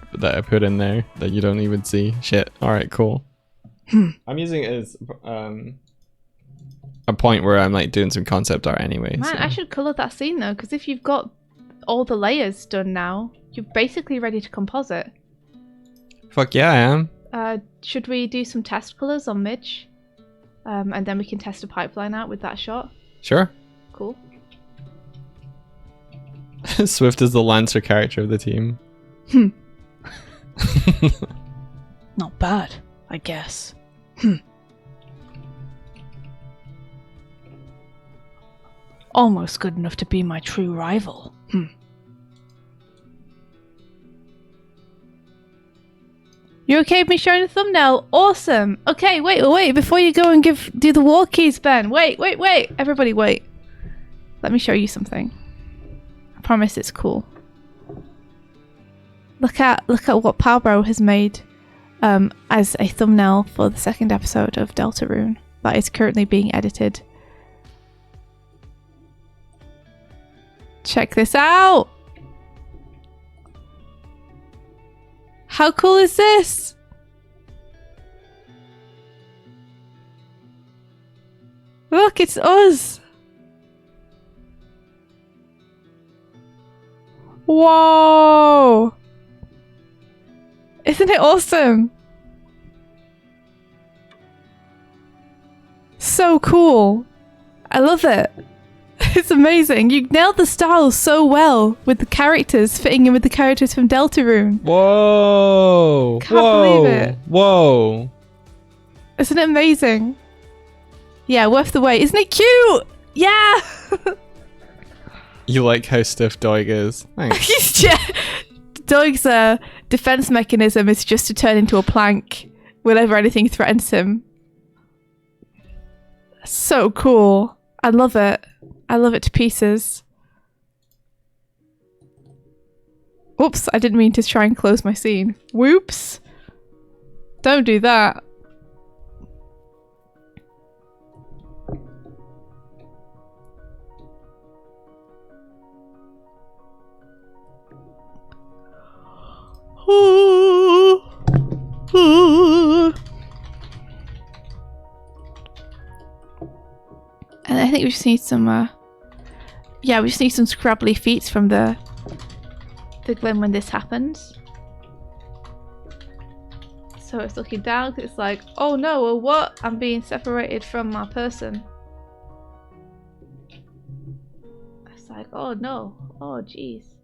put in there that you don't even see. Shit. All right, cool. I'm using it as a point where I'm like doing some concept art anyway. Man, so. I should colour that scene though, because if you've got all the layers done now, you're basically ready to composite. Fuck yeah, I am. Should we do some test colours on Midge? And then we can test a pipeline out with that shot. Sure. Cool. Swift is the Lancer character of the team. Not bad, I guess. Almost good enough to be my true rival. You okay with me showing a thumbnail? Awesome. Okay, wait. Before you go and do the walkies, Ben. Wait. Everybody wait. Let me show you something. I promise it's cool. Look at what Palbro has made as a thumbnail for the second episode of Deltarune that is currently being edited. Check this out! How cool is this? Look, it's us! Whoa! Isn't it awesome? So cool. I love it. It's amazing. You nailed the style so well with the characters fitting in with the characters from Deltarune. Whoa! Can't believe it. Whoa! Isn't it amazing? Yeah, worth the wait. Isn't it cute? Yeah! You like how stiff Doig is. Thanks. Doig's defense mechanism is just to turn into a plank whenever anything threatens him. So cool. I love it. I love it to pieces. Oops, I didn't mean to try and close my scene. Whoops. Don't do that. And I think we just need some, yeah, we just need some scrabbly feet from the Glim when this happens. So it's looking down, 'cause it's like, oh no, well what? I'm being separated from my person. It's like, oh no, oh jeez.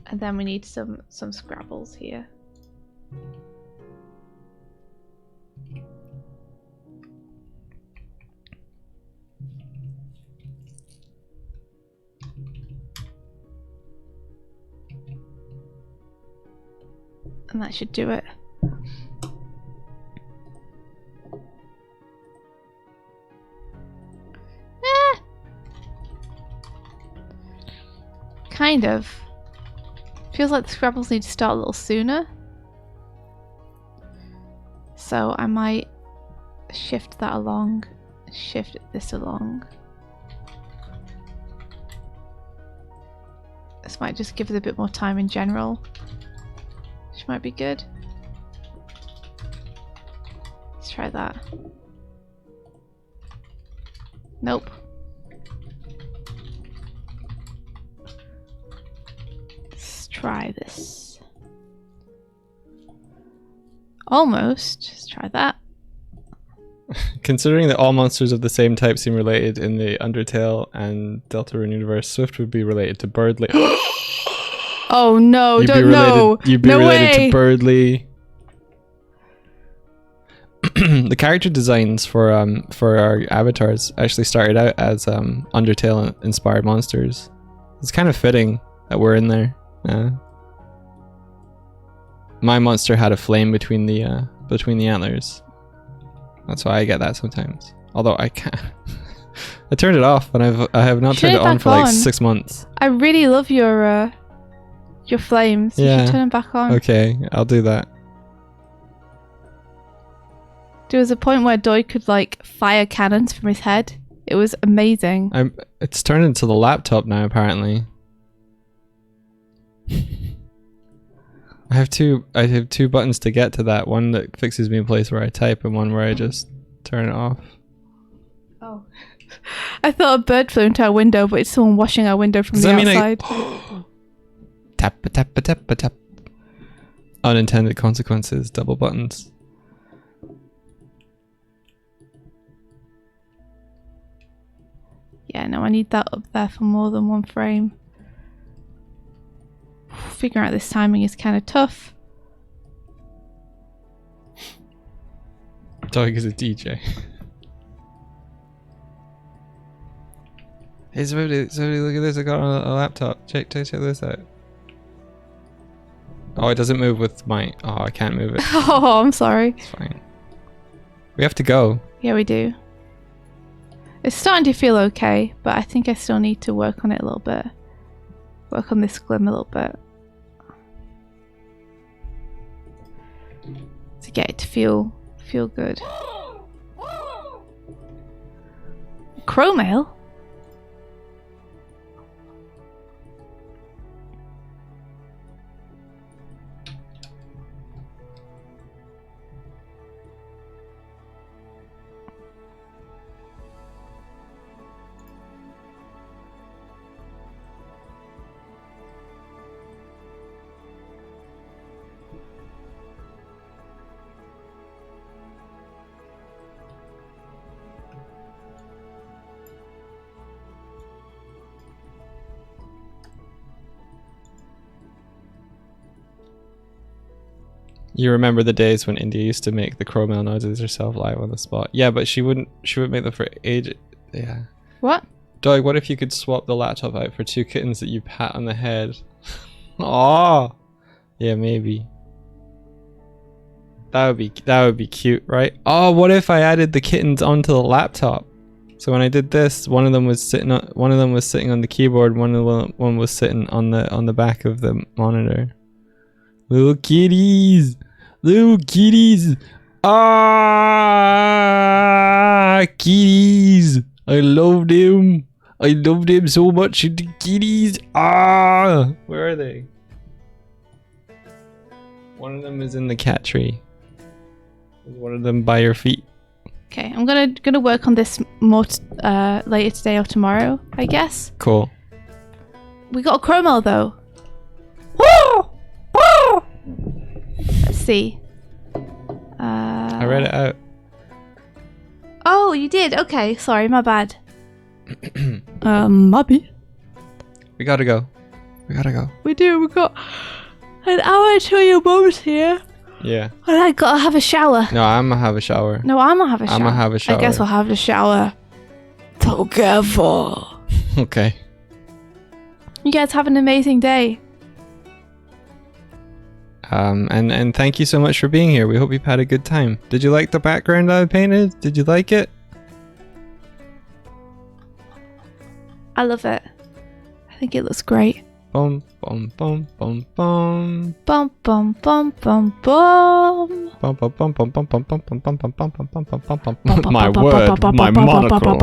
And then we need some scrabbles here. And that should do it. Kind of. Feels like the scrabbles need to start a little sooner. So I might shift that along, shift this along. This might just give us a bit more time in general, which might be good. Let's try that. Nope. Let's try this. Almost. Let's try that. Considering that all monsters of the same type seem related in the Undertale and Deltarune universe, Swift would be related to Birdly. Oh no, don't know. You'd be no related way. to Birdly. The character designs for our avatars actually started out as Undertale inspired monsters. It's kind of fitting that we're in there. My monster had a flame between the antlers. That's why I get that sometimes. Although I can't. I turned it off, and I have not turned it on for like 6 months. I really love your flames. Yeah. You should turn them back on. Okay, I'll do that. There was a point where Doig could like fire cannons from his head. It was amazing. It's turned into the laptop now, apparently. I have two buttons to get to that. One that fixes me in place where I type, and one where I just turn it off. Oh. I thought a bird flew into our window, but it's someone washing our window from the outside. Tap a tap a tap a tap. Unintended consequences. Double buttons. Yeah, no, I need that up there for more than one frame. Figuring out this timing is kind of tough. Doig is a DJ. Hey, somebody look at this. I got on a laptop. Check this out. Oh, it doesn't move with my... Oh, I can't move it. Oh, I'm sorry. It's fine. We have to go. Yeah, we do. It's starting to feel okay, but I think I still need to work on it a little bit. Work on this Glim a little bit. To get it to feel good. Crowmail? You remember the days when India used to make the crowmail noises herself live on the spot? Yeah, but she wouldn't make them for age. Yeah. What? Doig, what if you could swap the laptop out for 2 kittens that you pat on the head? Aww. Yeah, maybe. That would be cute, right? Oh, what if I added the kittens onto the laptop? So when I did this, one of them was sitting on the keyboard, one was sitting on the back of the monitor. Little kitties! Little kitties! Ah, kitties! I love them. I love them so much. The kitties. Ah, where are they? One of them is in the cat tree. There's one of them by your feet. Okay, I'm gonna work on this more later today or tomorrow, I guess. Cool. We got a chromo though. Let's see. I read it out. Oh, you did? Okay, sorry, my bad. Mubby. We gotta go. We gotta go. We do. We got an hour until your mum's here. Yeah. And I gotta have a shower. No, I'm gonna have a shower. No, I'm gonna have a shower. I'm gonna have a shower. I guess we'll have a shower together. Okay. You guys have an amazing day. And thank you so much for being here. We hope you've had a good time. Did you like the background I painted? Did you like it? I love it. I think it looks great. Bum bum bum bum bum. Bum bum bum bum bum. Bum bum bum bum bum bum bum bum bum bum bum bum bum bum bum. My word, my monocle.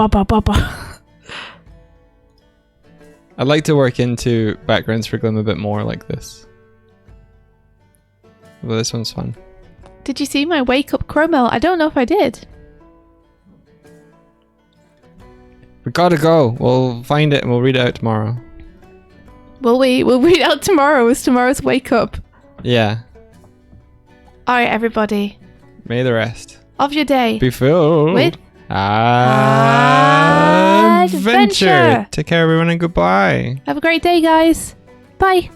I'd like to work into backgrounds for Glim a bit more like this. Well, this one's fun. Did you see my wake up chromo? I don't know if I did. We gotta go. We'll find it and we'll read it out tomorrow. Will we? We'll read it out tomorrow. It's tomorrow's wake up. Yeah. Alright, everybody. May the rest Of your day. be filled With adventure. adventure. Take care, everyone, and goodbye. Have a great day, guys. Bye.